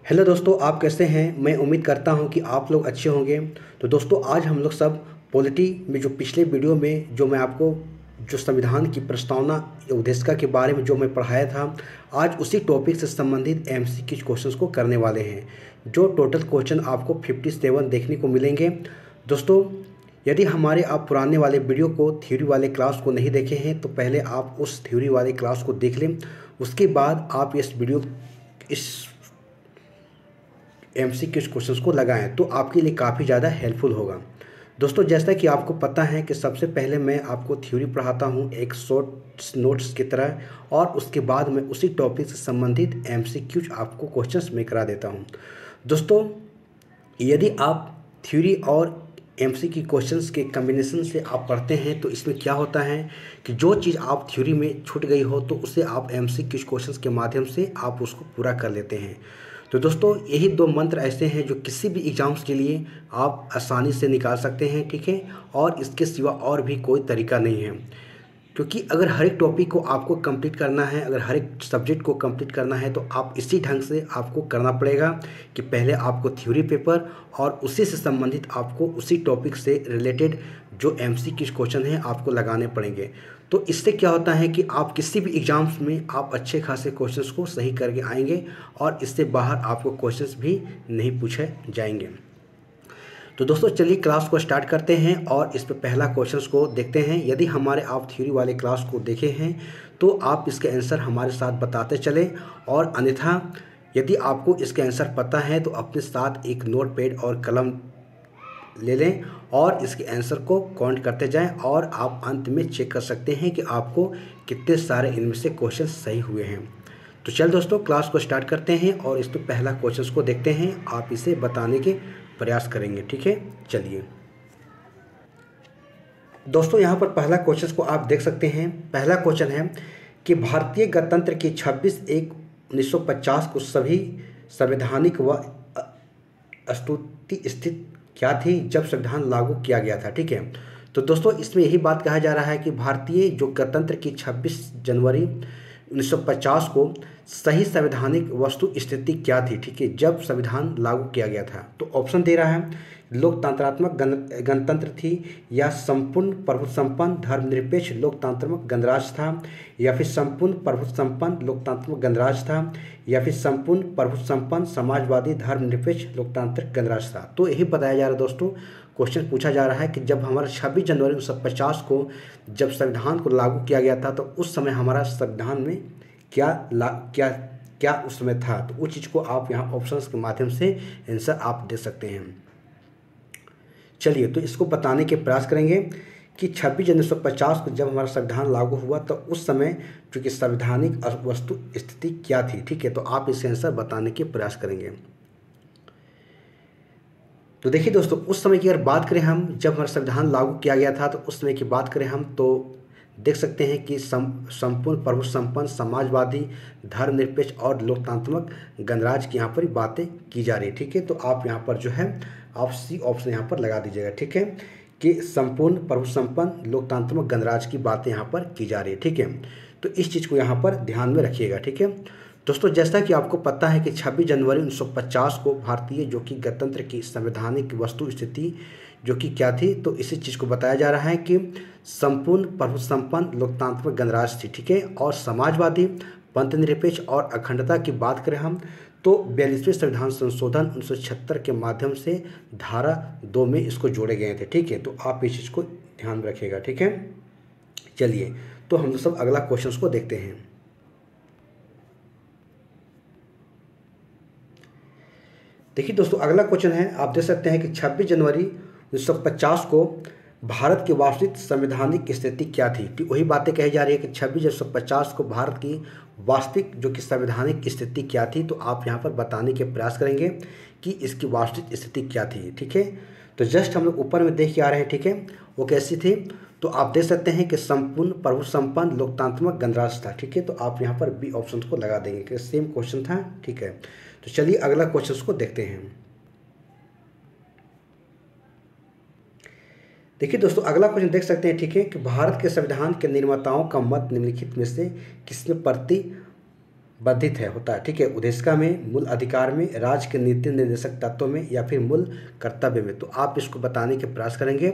Hello दोस्तों, आप कैसे हैं। मैं उम्मीद करता हूं कि आप लोग अच्छे होंगे। तो दोस्तों, आज हम लोग सब पॉलिटी में जो पिछले वीडियो में जो मैं आपको जो संविधान की प्रस्तावना या उद्देशिका के बारे में जो मैं पढ़ाया था, आज उसी टॉपिक से संबंधित एमसीक्यू क्वेश्चंस को करने वाले हैं। जो टोटल क्वेश्चन आपको 57 देखने को मिलेंगे। दोस्तों, यदि हमारे आप पुराने वाले वीडियो को थ्योरी वाले क्लास को नहीं देखे हैं तो पहले आप उस थ्योरी वाले क्लास को देख लें। उसके बाद आप इस एमसीक्यू क्वेश्चंस को लगाएं तो आपके लिए काफ़ी ज़्यादा हेल्पफुल होगा। दोस्तों, जैसा कि आपको पता है कि सबसे पहले मैं आपको थ्योरी पढ़ाता हूं एक शॉर्ट नोट्स की तरह, और उसके बाद मैं उसी टॉपिक से संबंधित एमसीक्यूज आपको क्वेश्चंस में करा देता हूं। दोस्तों, यदि आप थ्योरी और एमसीक्यू क्वेश्चंस के कम्बिनेशन से आप पढ़ते हैं तो इसमें क्या होता है कि जो चीज़ आप थ्योरी में छूट गई हो तो उसे आप एमसीक्यू क्वेश्चंस के माध्यम से आप उसको पूरा कर लेते हैं। तो दोस्तों, यही दो मंत्र ऐसे हैं जो किसी भी एग्ज़ाम्स के लिए आप आसानी से निकाल सकते हैं, ठीक है। और इसके सिवा और भी कोई तरीका नहीं है, क्योंकि अगर हर एक टॉपिक को आपको कंप्लीट करना है, अगर हर एक सब्जेक्ट को कंप्लीट करना है तो आप इसी ढंग से आपको करना पड़ेगा कि पहले आपको थ्योरी पेपर और उसी से संबंधित आपको उसी टॉपिक से रिलेटेड जो एमसीक्यू क्वेश्चन हैं आपको लगाने पड़ेंगे। तो इससे क्या होता है कि आप किसी भी एग्ज़ाम्स में आप अच्छे खासे क्वेश्चंस को सही करके आएंगे और इससे बाहर आपको क्वेश्चंस भी नहीं पूछे जाएंगे। तो दोस्तों, चलिए क्लास को स्टार्ट करते हैं और इस पे पहला क्वेश्चंस को देखते हैं। यदि हमारे आप थ्योरी वाले क्लास को देखे हैं तो आप इसके आंसर हमारे साथ बताते चलें, और अन्यथा यदि आपको इसके आंसर पता है तो अपने साथ एक नोटपैड और कलम ले लें और इसके आंसर को काउंट करते जाएं, और आप अंत में चेक कर सकते हैं कि आपको कितने सारे इनमें से क्वेश्चन सही हुए हैं। तो चल दोस्तों, क्लास को स्टार्ट करते हैं और इस पे पहला क्वेश्चन को देखते हैं। आप इसे बताने के प्रयास करेंगे, ठीक है। चलिए दोस्तों, यहाँ पर पहला क्वेश्चन को आप देख सकते हैं। पहला क्वेश्चन है कि भारतीय गणतंत्र की 26/1/1950 को सभी संवैधानिक व स्तुति स्थिति क्या थी जब संविधान लागू किया गया था, ठीक है। तो दोस्तों, इसमें यही बात कहा जा रहा है कि भारतीय जो गणतंत्र की 26 जनवरी 1950 को सही संवैधानिक वस्तु स्थिति क्या थी, ठीक है, जब संविधान लागू किया गया था। तो ऑप्शन दे रहा है लोकतंत्रात्मक गणतंत्र थी, या संपूर्ण प्रभुत्व संपन्न धर्मनिरपेक्ष लोकतंत्रात्मक गणराज्य था, या फिर संपूर्ण प्रभुत्व संपन्न लोकतंत्रात्मक गणराज्य था, या फिर संपूर्ण प्रभुत्व संपन्न समाजवादी धर्मनिरपेक्ष लोकतांत्रिक गणराज्य था। तो यही बताया जा रहा है दोस्तों। क्वेश्चन पूछा जा रहा है कि जब हमारा 26 जनवरी 1950 को जब संविधान को लागू किया गया था तो उस समय हमारा संविधान में क्या उस समय था। तो उस चीज़ को आप यहाँ ऑप्शंस के माध्यम से आंसर आप दे सकते हैं। चलिए, तो इसको बताने के प्रयास करेंगे कि 26 जनवरी 1950 को जब हमारा संविधान लागू हुआ तो उस समय चूँकि संवैधानिक वस्तु स्थिति क्या थी, ठीक है। तो आप इसके आंसर बताने के प्रयास करेंगे। तो देखिए दोस्तों, उस समय की अगर बात करें हम, जब हमारा संविधान लागू किया गया था तो उस समय की बात करें हम तो देख सकते हैं कि संपूर्ण प्रभुत्व संपन्न समाजवादी धर्मनिरपेक्ष और लोकतांत्रिक गणराज्य की यहाँ पर बातें की जा रही है, ठीक है। तो आप यहाँ पर जो है आप सी ऑप्शन यहाँ पर लगा दीजिएगा, ठीक है, कि संपूर्ण प्रभुत्व संपन्न लोकतांत्रिक गणराज्य की बातें यहाँ पर की जा रही है, ठीक है। तो इस चीज़ को यहाँ पर ध्यान में रखिएगा, ठीक है। दोस्तों, जैसा कि आपको पता है कि 26 जनवरी 1950 को भारतीय जो कि गणतंत्र की संवैधानिक वस्तु स्थिति जो कि क्या थी, तो इसी चीज़ को बताया जा रहा है कि संपूर्ण प्रभुत्व संपन्न लोकतांत्रिक गणराज्य थी, ठीक है। और समाजवादी पंथ निरपेक्ष और अखंडता की बात करें हम तो 42वें संविधान संशोधन 1976 के माध्यम से धारा 2 में इसको जोड़े गए थे, ठीक है। तो आप इस चीज़ को ध्यान में रखिएगा, ठीक है। चलिए, तो हम सब अगला क्वेश्चन को देखते हैं। देखिए दोस्तों, अगला क्वेश्चन है, आप देख सकते हैं कि 26 जनवरी 1950 को भारत की वास्तविक संवैधानिक स्थिति क्या थी। तो वही बातें कही जा रही है कि 26 जनवरी 1950 को भारत की वास्तविक जो कि संवैधानिक स्थिति क्या थी। तो आप यहाँ पर बताने के प्रयास करेंगे कि इसकी वास्तविक स्थिति क्या थी, ठीक है। तो जस्ट हम लोग ऊपर में देख के आ रहे हैं, ठीक है, वो कैसी थी। तो आप देख सकते हैं कि संपूर्ण प्रभुत्व संपन्न लोकतांत्रिक गणराज्य था, ठीक है। तो आप यहाँ पर बी ऑप्शन को लगा देंगे कि सेम क्वेश्चन था, ठीक है। तो चलिए अगला क्वेश्चन को देखते हैं। देखिए दोस्तों, अगला क्वेश्चन देख सकते हैं, ठीक है, कि भारत के संविधान के निर्माताओं का मत निम्नलिखित में से किसने प्रति वर्धित है होता है, ठीक है। उद्देशिका में, मूल अधिकार में, राज्य के नीति निर्देशक तत्वों में या फिर मूल कर्तव्य में। तो आप इसको बताने के प्रयास करेंगे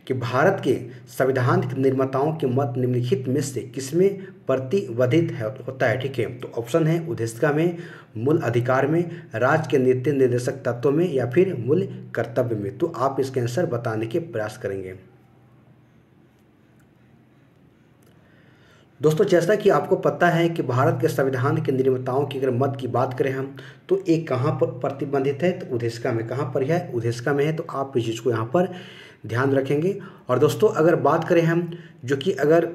कि भारत के संविधान के निर्माताओं के मत निम्नलिखित में से किसमें प्रतिवर्धित है होता है, ठीक है। तो ऑप्शन है उद्देशिका में, मूल अधिकार में, राज्य के नीति निर्देशक तत्वों में या फिर मूल कर्तव्य में। तो आप इसके आंसर बताने के प्रयास करेंगे। दोस्तों जैसा कि आपको पता है कि भारत के संविधान के निर्माताओं की अगर मत की बात करें हम, तो एक कहाँ पर प्रतिबंधित है, तो उद्देशिका में। कहाँ पर है, उद्देशिका में है। तो आप इस चीज़ को यहाँ पर ध्यान रखेंगे। और दोस्तों अगर बात करें हम, जो कि अगर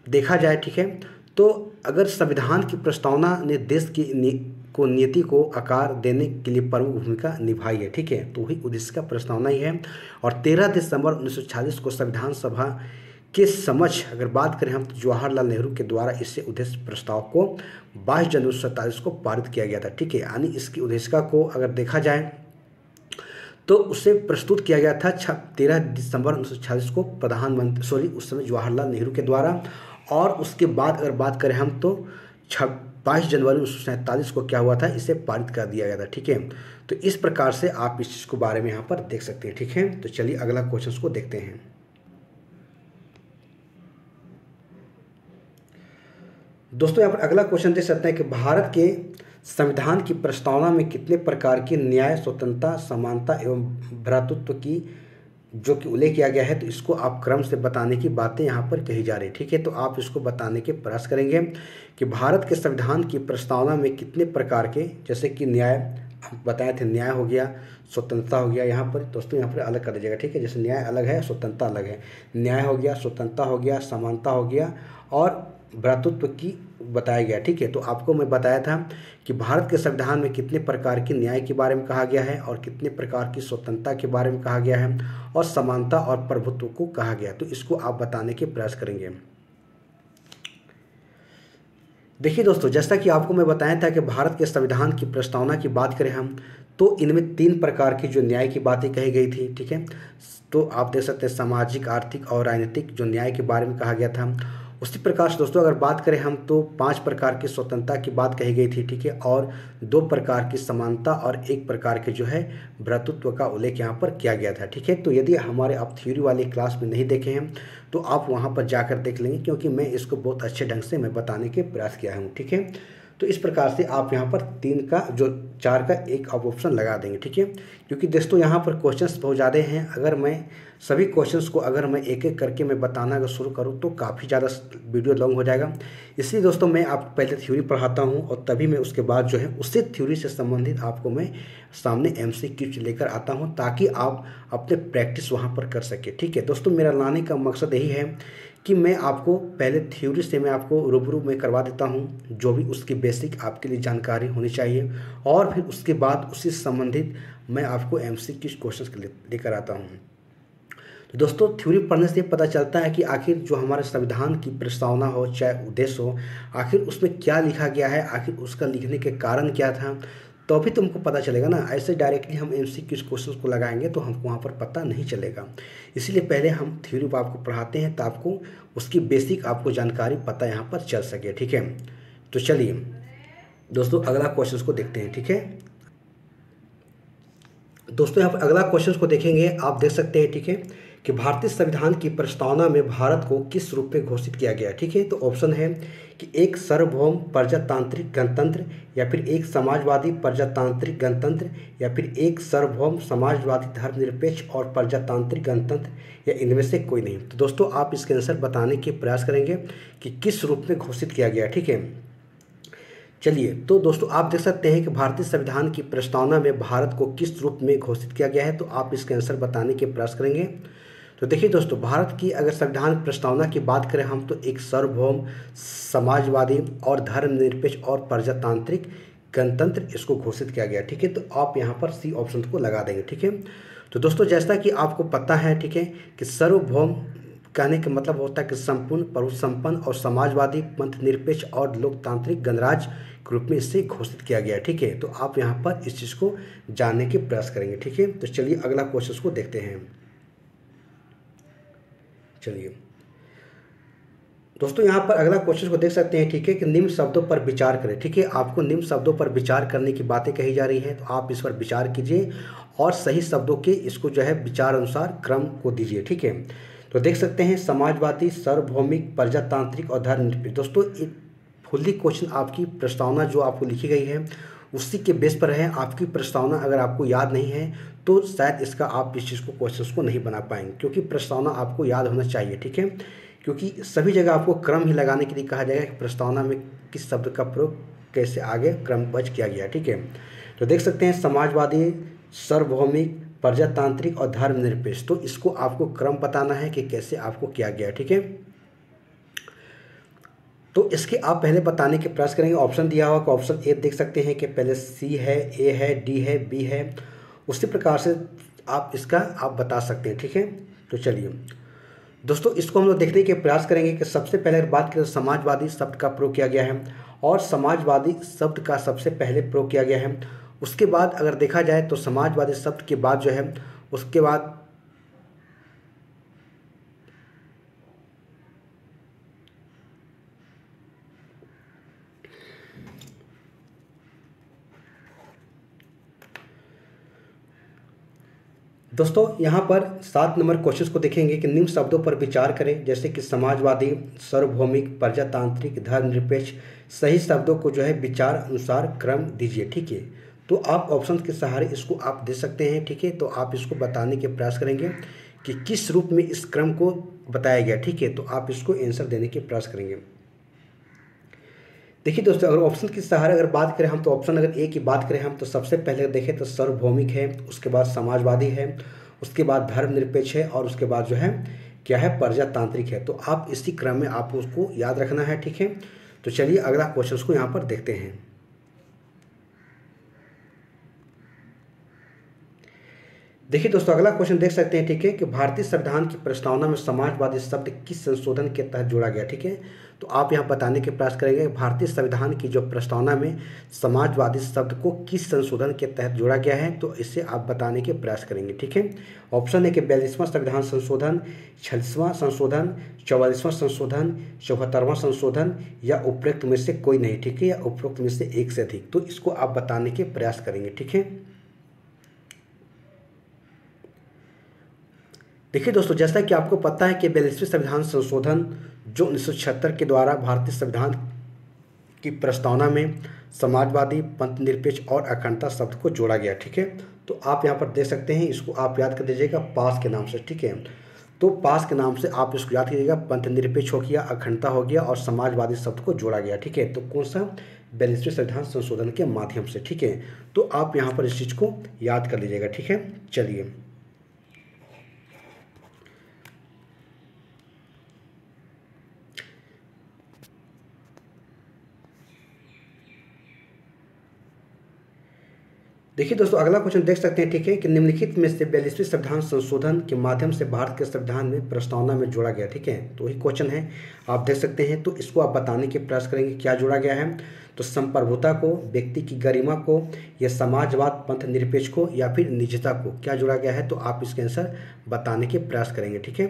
देखा जाए, ठीक है, तो अगर संविधान की प्रस्तावना ने देश की नीति को आकार देने के लिए प्रमुख भूमिका निभाई है, ठीक है, तो वही उद्देशिका प्रस्तावना ही है। और 13 दिसंबर 1946 को संविधान सभा के समक्ष अगर बात करें हम, तो जवाहरलाल नेहरू के द्वारा इससे उद्देश्य प्रस्ताव को 22 जनवरी 1947 को पारित किया गया था, ठीक है। यानी इसकी उद्देशिका को अगर देखा जाए तो उसे प्रस्तुत किया गया था 13 दिसंबर 1946 को प्रधानमंत्री उस समय जवाहरलाल नेहरू के द्वारा। और उसके बाद अगर बात करें हम, तो 22 जनवरी 1947 को क्या हुआ था, इसे पारित कर दिया गया था, ठीक है। तो इस प्रकार से आप इस चीज़ के बारे में यहाँ पर देख सकते हैं, ठीक है। तो चलिए अगला क्वेश्चन को देखते हैं। दोस्तों यहाँ पर अगला क्वेश्चन देख सकते हैं कि भारत के संविधान की प्रस्तावना में कितने प्रकार की न्याय, स्वतंत्रता, समानता एवं भ्रातृत्व की जो कि उल्लेख किया गया है। तो इसको आप क्रम से बताने की बातें यहाँ पर कही जा रही है, ठीक है। तो आप इसको बताने के प्रयास करेंगे कि भारत के संविधान की प्रस्तावना में कितने प्रकार के, जैसे कि न्याय हम बताए थे, न्याय हो गया, स्वतंत्रता हो गया। यहाँ पर दोस्तों यहाँ पर अलग कर दीजिएगा, ठीक है। जैसे न्याय अलग है, स्वतंत्रता अलग है। न्याय हो गया, स्वतंत्रता हो गया, समानता हो गया और भ्रातृत्व की बताया गया, ठीक है। तो आपको मैं बताया था कि भारत के संविधान में कितने प्रकार की न्याय के बारे में कहा गया है और कितने प्रकार की स्वतंत्रता के बारे में कहा गया है और समानता और प्रभुत्व को कहा गया। तो इसको आप बताने के प्रयास करेंगे। देखिए दोस्तों, जैसा कि आपको मैं बताया था कि भारत के संविधान की प्रस्तावना की बात करें हम, तो इनमें 3 प्रकार की जो न्याय की बातें कही गई थी, ठीक है। तो आप देख सकते हैं सामाजिक, आर्थिक और राजनीतिक जो न्याय के बारे में कहा गया था। उसी प्रकार से दोस्तों अगर बात करें हम, तो 5 प्रकार की स्वतंत्रता की बात कही गई थी, ठीक है। और 2 प्रकार की समानता और 1 प्रकार के जो है भ्रातृत्व का उल्लेख यहाँ पर किया गया था, ठीक है। तो यदि हमारे आप थ्योरी वाली क्लास में नहीं देखे हैं तो आप वहाँ पर जाकर देख लेंगे, क्योंकि मैं इसको बहुत अच्छे ढंग से मैं बताने के प्रयास किया हूँ, ठीक है। तो इस प्रकार से आप यहाँ पर 3 का जो 4 का एक आप ऑप्शन लगा देंगे, ठीक है। क्योंकि दोस्तों यहाँ पर क्वेश्चंस बहुत ज़्यादा हैं। अगर मैं सभी क्वेश्चंस को अगर मैं एक एक करके मैं बताना अगर शुरू करूँ तो काफ़ी ज़्यादा वीडियो लॉन्ग हो जाएगा। इसलिए दोस्तों मैं आपको पहले थ्योरी पढ़ाता हूँ और तभी मैं उसके बाद जो है उसी थ्योरी से संबंधित आपको मैं सामने MCQ लेकर आता हूँ, ताकि आप अपने प्रैक्टिस वहाँ पर कर सके, ठीक है। दोस्तों मेरा लाने का मकसद यही है कि मैं आपको पहले थ्योरी से मैं आपको रूबरू में करवा देता हूँ, जो भी उसकी बेसिक आपके लिए जानकारी होनी चाहिए, और फिर उसके बाद उसी संबंधित मैं आपको MCQ क्वेश्चंस लेकर आता हूँ। तो दोस्तों थ्योरी पढ़ने से पता चलता है कि आखिर जो हमारे संविधान की प्रस्तावना हो, चाहे उद्देश्य हो, आखिर उसमें क्या लिखा गया है, आखिर उसका लिखने के कारण क्या था, तो अभी तुमको पता चलेगा ना। ऐसे डायरेक्टली हम MCQ क्वेश्चंस को लगाएंगे तो हमको वहाँ पर पता नहीं चलेगा। इसीलिए पहले हम थ्योरी को आपको पढ़ाते हैं, तो आपको उसकी बेसिक आपको जानकारी पता यहाँ पर चल सके, ठीक है। तो चलिए दोस्तों अगला क्वेश्चन को देखते हैं, ठीक है। दोस्तों यहाँ पर अगला क्वेश्चन को देखेंगे, आप देख सकते हैं, ठीक है, कि भारतीय संविधान की प्रस्तावना में भारत को किस रूप में घोषित किया गया, ठीक है। तो ऑप्शन है कि एक सार्वभौम प्रजातांत्रिक गणतंत्र, या फिर एक समाजवादी प्रजातांत्रिक गणतंत्र, या फिर एक सार्वभौम समाजवादी धर्मनिरपेक्ष और प्रजातांत्रिक गणतंत्र, या इनमें से कोई नहीं। तो दोस्तों आप इसके आंसर बताने के प्रयास करेंगे कि किस रूप में घोषित किया गया, ठीक है। चलिए तो दोस्तों आप देख सकते हैं कि भारतीय संविधान की प्रस्तावना में भारत को किस रूप में घोषित किया गया है। तो आप इसके आंसर बताने के प्रयास करेंगे। तो देखिए दोस्तों, भारत की अगर संविधान प्रस्तावना की बात करें हम, तो एक सार्वभौम समाजवादी और धर्मनिरपेक्ष और प्रजातांत्रिक गणतंत्र इसको घोषित किया गया, ठीक है। तो आप यहाँ पर C ऑप्शन को लगा देंगे, ठीक है। तो दोस्तों जैसा कि आपको पता है, ठीक है, कि सार्वभौम कहने का मतलब होता है कि संपूर्ण, प्रभुसंपन्न और समाजवादी, पंथ निरपेक्ष और लोकतांत्रिक गणराज्य के रूप में इसे घोषित किया गया, ठीक है। तो आप यहाँ पर इस चीज़ को जानने के प्रयास करेंगे, ठीक है। तो चलिए अगला क्वेश्चन को देखते हैं। चलिए दोस्तों यहाँ पर अगला क्वेश्चन को देख सकते हैं, ठीक है, कि निम्न शब्दों पर विचार करें। ठीक है, आपको निम्न शब्दों पर विचार करने की बातें कही जा रही है, तो आप इस पर विचार कीजिए और सही शब्दों के इसको जो है विचार अनुसार क्रम को दीजिए। ठीक है, तो देख सकते हैं समाजवादी, सार्वभौमिक, प्रजातांत्रिक और धर्मनिरपेक्ष। दोस्तों एक फुल्ली क्वेश्चन आपकी प्रस्तावना जो आपको लिखी गई है उसी के बेस पर है। आपकी प्रस्तावना अगर आपको याद नहीं है तो शायद इसका आप इस चीज़ को क्वेश्चन को नहीं बना पाएंगे, क्योंकि प्रस्तावना आपको याद होना चाहिए। ठीक है, क्योंकि सभी जगह आपको क्रम ही लगाने के लिए कहा जाएगा कि प्रस्तावना में किस शब्द का प्रयोग कैसे आगे क्रमबद्ध किया गया। ठीक है, तो देख सकते हैं समाजवादी, सार्वभौमिक, प्रजातांत्रिक और धर्मनिरपेक्ष, तो इसको आपको क्रम बताना है कि कैसे आपको किया गया। ठीक है, तो इसके आप पहले बताने के प्रयास करेंगे। ऑप्शन दिया हुआ कि ऑप्शन ए देख सकते हैं कि पहले सी है, ए है, डी है, बी है, उसी प्रकार से आप इसका आप बता सकते हैं। ठीक है, तो चलिए दोस्तों इसको हम लोग देखने के प्रयास करेंगे कि सबसे पहले अगर बात करें तो समाजवादी शब्द का प्रयोग किया गया है और समाजवादी शब्द का सबसे पहले प्रयोग किया गया है। उसके बाद अगर देखा जाए तो समाजवादी शब्द के बाद जो है उसके बाद दोस्तों यहाँ पर 7 नंबर क्वेश्चन को देखेंगे कि निम्न शब्दों पर विचार करें, जैसे कि समाजवादी, सार्वभौमिक, प्रजातांत्रिक, धर्मनिरपेक्ष। सही शब्दों को जो है विचार अनुसार क्रम दीजिए। ठीक है, तो आप ऑप्शन के सहारे इसको आप दे सकते हैं। ठीक है, तो आप इसको बताने के प्रयास करेंगे कि किस रूप में इस क्रम को बताया गया। ठीक है, तो आप इसको आंसर देने के प्रयास करेंगे। देखिए दोस्तों अगर ऑप्शन के सहारे अगर बात करें हम तो ऑप्शन अगर ए की बात करें हम तो सबसे पहले देखें तो सार्वभौमिक है, उसके बाद समाजवादी है, उसके बाद धर्मनिरपेक्ष है और उसके बाद जो है क्या है प्रजातांत्रिक है। तो आप इसी क्रम में आप उसको याद रखना है। ठीक है, तो चलिए अगला क्वेश्चन को यहाँ पर देखते हैं। देखिए दोस्तों अगला क्वेश्चन देख सकते हैं, ठीक है, कि भारतीय संविधान की प्रस्तावना में समाजवादी शब्द किस संशोधन के तहत जोड़ा गया। ठीक है, तो आप यहाँ बताने के प्रयास करेंगे भारतीय संविधान की जो प्रस्तावना में समाजवादी शब्द को किस संशोधन के तहत जोड़ा गया है, तो इसे आप बताने के प्रयास करेंगे। ठीक है, ऑप्शन है कि 42वां संविधान संशोधन, 46वां संशोधन, 44वां संशोधन, 74वां संशोधन या उपरोक्त में से कोई नहीं। ठीक है, या उपरोक्त में से एक से अधिक, तो इसको आप बताने के प्रयास करेंगे। ठीक है, देखिए दोस्तों जैसा कि आपको पता है कि 42वें संविधान संशोधन जो 1976 के द्वारा भारतीय संविधान की प्रस्तावना में समाजवादी, पंथनिरपेक्ष और अखंडता शब्द को जोड़ा गया। ठीक है, तो आप यहाँ पर देख सकते हैं, इसको आप याद कर दीजिएगा पास के नाम से। ठीक है, तो पास के नाम से आप इसको याद कीजिएगा, पंथनिरपेक्ष हो गया, अखंडता हो गया और समाजवादी शब्द को जोड़ा गया। ठीक है, तो कौन सा 42वें संविधान संशोधन के माध्यम से। ठीक है, तो आप यहाँ पर इस चीज़ को याद कर लीजिएगा। ठीक है, चलिए देखिए दोस्तों अगला क्वेश्चन देख सकते हैं, ठीक है, कि निम्नलिखित में से 42वें संविधान संशोधन के माध्यम से भारत के संविधान में प्रस्तावना में जोड़ा गया। ठीक है, तो वही क्वेश्चन है, आप देख सकते हैं, तो इसको आप बताने के प्रयास करेंगे क्या जोड़ा गया है। तो संप्रभुता को, व्यक्ति की गरिमा को, या समाजवाद, पंथ निरपेक्ष को, या फिर निजता को क्या जोड़ा गया है, तो आप इसके आंसर बताने के प्रयास करेंगे। ठीक है,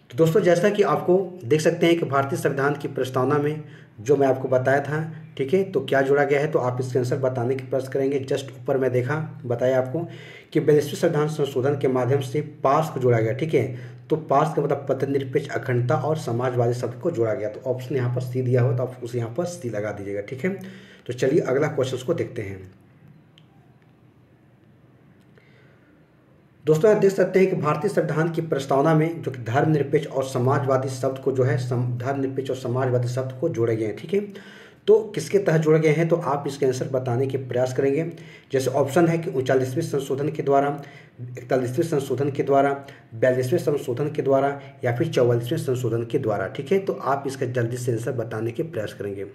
तो दोस्तों जैसा कि आपको देख सकते हैं कि भारतीय संविधान की प्रस्तावना में जो मैं आपको बताया था, ठीक है, तो क्या जोड़ा गया है, तो आप इसके आंसर बताने के प्रयास करेंगे। जस्ट ऊपर मैं देखा बताया आपको कि 42वें संविधान संशोधन के माध्यम से पास को जोड़ा गया। ठीक है, तो पास का मतलब पंथनिरपेक्ष, अखंडता और समाजवादी शब्द को जोड़ा गया। तो ऑप्शन यहाँ पर सी दिया हो तो आप उसे यहाँ पर सी लगा दीजिएगा। ठीक है, तो चलिए अगला क्वेश्चन को देखते हैं। दोस्तों आप देख सकते हैं कि भारतीय संविधान की प्रस्तावना में जो कि धर्मनिरपेक्ष और समाजवादी शब्द को जो है धर्मनिरपेक्ष और समाजवादी शब्द को जोड़े गए हैं। ठीक है, तो किसके तहत जोड़े गए हैं, तो आप इसके आंसर बताने के प्रयास करेंगे। जैसे ऑप्शन है कि 39वें संशोधन के द्वारा, 41वें संशोधन के द्वारा, 42वें संशोधन के द्वारा या फिर 44वें संशोधन के द्वारा। ठीक है, तो आप इसका जल्दी से आंसर बताने के प्रयास करेंगे।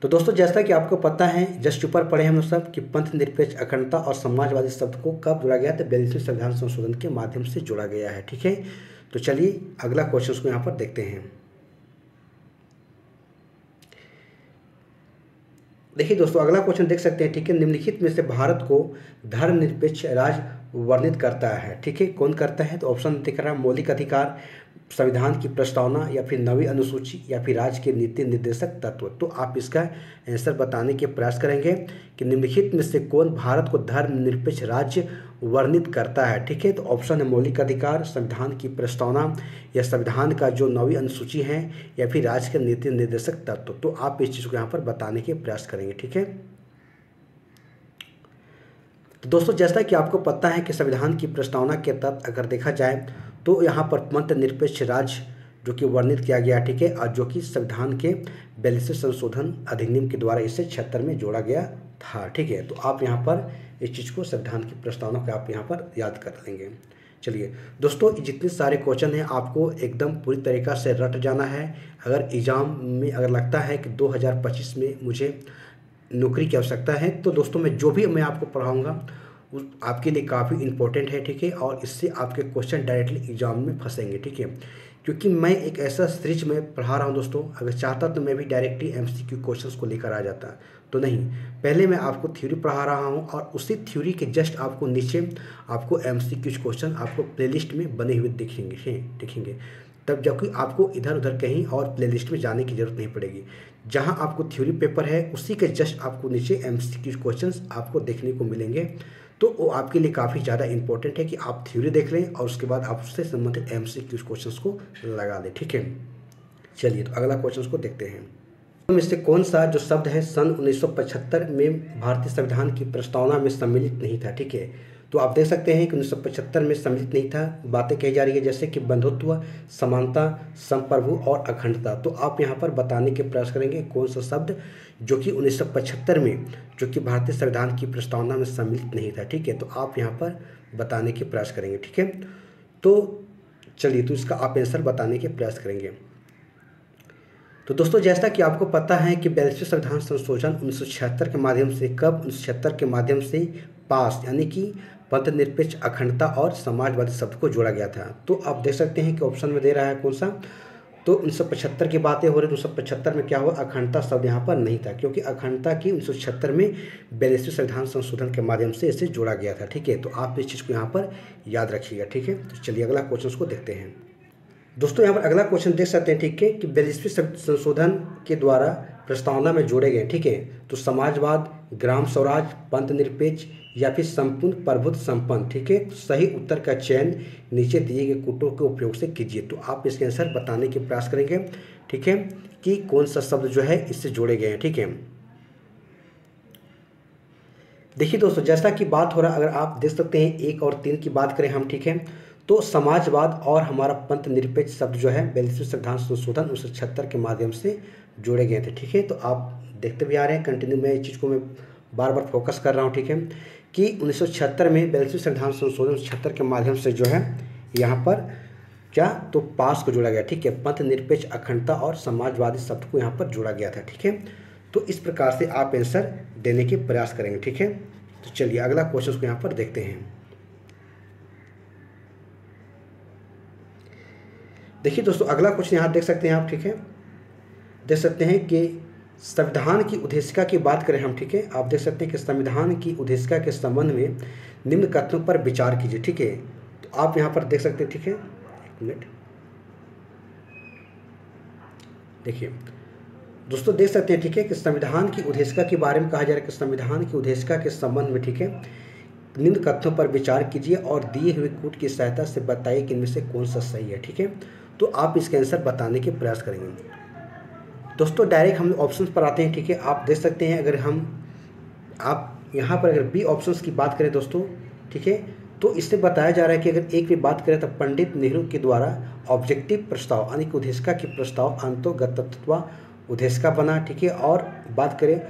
तो दोस्तों जैसा कि आपको पता है, जस्ट ऊपर पढ़े हम सब कि पंथ निरपेक्ष, अखंडता और समाजवादी शब्द को कब जोड़ा गया, तो 42वें संविधान संशोधन के माध्यम से जोड़ा गया है। ठीक है, तो चलिए अगला क्वेश्चन को यहाँ पर देखते हैं। देखिए दोस्तों अगला क्वेश्चन देख सकते हैं, ठीक है, निम्नलिखित में से भारत को धर्मनिरपेक्ष राज्य वर्णित करता है। ठीक है, कौन करता है? तो ऑप्शन दिख रहा है मौलिक अधिकार, संविधान की प्रस्तावना, या फिर नवी अनुसूची, या फिर राज्य के नीति निर्देशक तत्व। तो आप इसका आंसर बताने के प्रयास करेंगे कि निम्नलिखित में से कौन भारत को धर्मनिरपेक्ष राज्य वर्णित करता है। ठीक है, तो ऑप्शन है मौलिक अधिकार, संविधान की प्रस्तावना, या संविधान का जो नवी अनुसूची है, या फिर राज्य के नीति निर्देशक तत्व। तो आप इस चीज़ को यहाँ पर बताने के प्रयास करेंगे। ठीक है, तो दोस्तों जैसा कि आपको पता है कि संविधान की प्रस्तावना के तहत अगर देखा जाए तो यहाँ पर पंथ निरपेक्ष राज्य जो कि वर्णित किया गया। ठीक है, और जो कि संविधान के 42वें संशोधन अधिनियम के द्वारा इसे 76 में जोड़ा गया था। ठीक है, तो आप यहाँ पर इस चीज़ को संविधान की प्रस्तावना को आप यहाँ पर याद कर लेंगे। चलिए दोस्तों, जितने सारे क्वेश्चन हैं आपको एकदम पूरी तरीक़ा से रट जाना है। अगर एग्ज़ाम में अगर लगता है कि 2025 में मुझे नौकरी की आवश्यकता है तो दोस्तों मैं जो भी मैं आपको पढ़ाऊँगा उस आपके लिए काफ़ी इम्पोर्टेंट है। ठीक है, और इससे आपके क्वेश्चन डायरेक्टली एग्जाम में फंसेंगे। ठीक है, क्योंकि मैं एक ऐसा सीरीज में पढ़ा रहा हूँ दोस्तों, अगर चाहता तो मैं भी डायरेक्टली एमसीक्यू क्वेश्चंस को लेकर आ जाता, तो नहीं, पहले मैं आपको थ्योरी पढ़ा रहा हूँ और उसी थ्योरी के जस्ट आपको नीचे आपको एमसीक्यू क्वेश्चन आपको प्लेलिस्ट में बने हुए दिखेंगे तब जबकि आपको इधर उधर कहीं और प्लेलिस्ट में जाने की ज़रूरत नहीं पड़ेगी। जहाँ आपको थ्योरी पेपर है उसी के जस्ट आपको नीचे एमसीक्यू क्वेश्चंस आपको देखने को मिलेंगे। तो वो आपके लिए काफ़ी ज़्यादा इंपॉर्टेंट है कि आप थ्योरी देख लें और उसके बाद आप उससे संबंधित एमसीक्यू क्वेश्चंस को लगा लें। ठीक है, चलिए तो अगला क्वेश्चन को देखते हैं। तो इससे कौन सा जो शब्द है सन 1975 में भारतीय संविधान की प्रस्तावना में सम्मिलित नहीं था। ठीक है, तो आप देख सकते हैं कि 1975 में सम्मिलित नहीं था। बातें कही जा रही है जैसे कि बंधुत्व, समानता, संप्रभु और अखंडता। तो आप यहाँ पर बताने के प्रयास करेंगे कौन सा शब्द जो कि 1975 में जो कि भारतीय संविधान की प्रस्तावना में सम्मिलित नहीं था। ठीक है, तो आप यहाँ पर बताने के प्रयास करेंगे। ठीक है, तो चलिए तो इसका आप आंसर बताने के प्रयास करेंगे। तो दोस्तों जैसा कि आपको पता है कि 42वें संविधान संशोधन 1976 के माध्यम से कब 1976 के माध्यम से पास यानी कि पंथ निरपेक्ष, अखंडता और समाजवादी शब्द को जोड़ा गया था। तो आप देख सकते हैं कि ऑप्शन में दे रहा है कौन सा, तो 1975 की बातें हो रही। 1975 में क्या हुआ, अखंडता शब्द यहाँ पर नहीं था क्योंकि अखंडता की 1976 में 42वें संविधान संशोधन के माध्यम से इसे जोड़ा गया था। ठीक है, तो आप इस चीज़ को यहाँ पर याद रखिएगा। ठीक है, तो चलिए अगला क्वेश्चन को देखते हैं। दोस्तों यहाँ पर अगला क्वेश्चन देख सकते हैं। ठीक है, कि 42वें संशोधन के द्वारा प्रस्तावना में जोड़े गए। ठीक है, तो समाजवाद, ग्राम स्वराज, पंथ निरपेक्ष या फिर संपूर्ण प्रभुत्व संपन्न। ठीक है, तो सही उत्तर का चयन नीचे दिए गए कूटों के उपयोग से कीजिए। तो आप इसके आंसर बताने के प्रयास करेंगे। ठीक है, कि कौन सा शब्द जो है इससे जोड़े गए हैं। ठीक है, देखिए दोस्तों जैसा कि बात हो रहा, अगर आप देख सकते हैं 1 और 3 की बात करें हम। ठीक है, तो समाजवाद और हमारा पंथ निरपेक्ष शब्द जो है 42वें संविधान संशोधन 1976 के माध्यम से जोड़े गए थे। ठीक है, तो आप देखते भी आ रहे हैं कंटिन्यू, मैं इस चीज़ को मैं बार बार फोकस कर रहा हूँ। ठीक है, कि 1976 में 42वें संविधान संशोधन 1976 के माध्यम से जो है यहाँ पर क्या, तो पास को जोड़ा गया। ठीक है, पंथ निरपेक्ष, अखंडता और समाजवादी शब्द को यहाँ पर जोड़ा गया था। ठीक है, तो इस प्रकार से आप आंसर देने के प्रयास करेंगे। ठीक है, तो चलिए अगला क्वेश्चन को यहाँ पर देखते हैं। देखिए दोस्तों अगला क्वेश्चन यहाँ देख सकते हैं आप। ठीक है, देख सकते हैं कि संविधान की उद्देशिका की बात करें हम। ठीक है, आप देख सकते हैं कि संविधान की उद्देशिका के संबंध में निम्न कथनों पर विचार कीजिए। ठीक है, तो आप यहाँ पर देख सकते हैं। ठीक है, एक मिनट, देखिए दोस्तों देख सकते हैं। ठीक है, कि संविधान की उद्देशिका के बारे में कहा जा रहा है कि संविधान की उद्देशिका के संबंध में ठीक है निम्न कथनों पर विचार कीजिए और दिए हुए कूट की सहायता से बताइए कि इनमें से कौन सा सही है। ठीक है, तो आप इसका आंसर बताने के प्रयास करेंगे। दोस्तों डायरेक्ट हम ऑप्शंस पर आते हैं। ठीक है, आप देख सकते हैं अगर आप यहाँ पर अगर बी ऑप्शंस की बात करें दोस्तों, ठीक है, तो इससे बताया जा रहा है कि अगर एक भी बात करें तो पंडित नेहरू के द्वारा ऑब्जेक्टिव प्रस्ताव यानी कि उद्देशिका की प्रस्ताव अंतोगतत्व उद्देशिका बना। ठीक है, और बात करें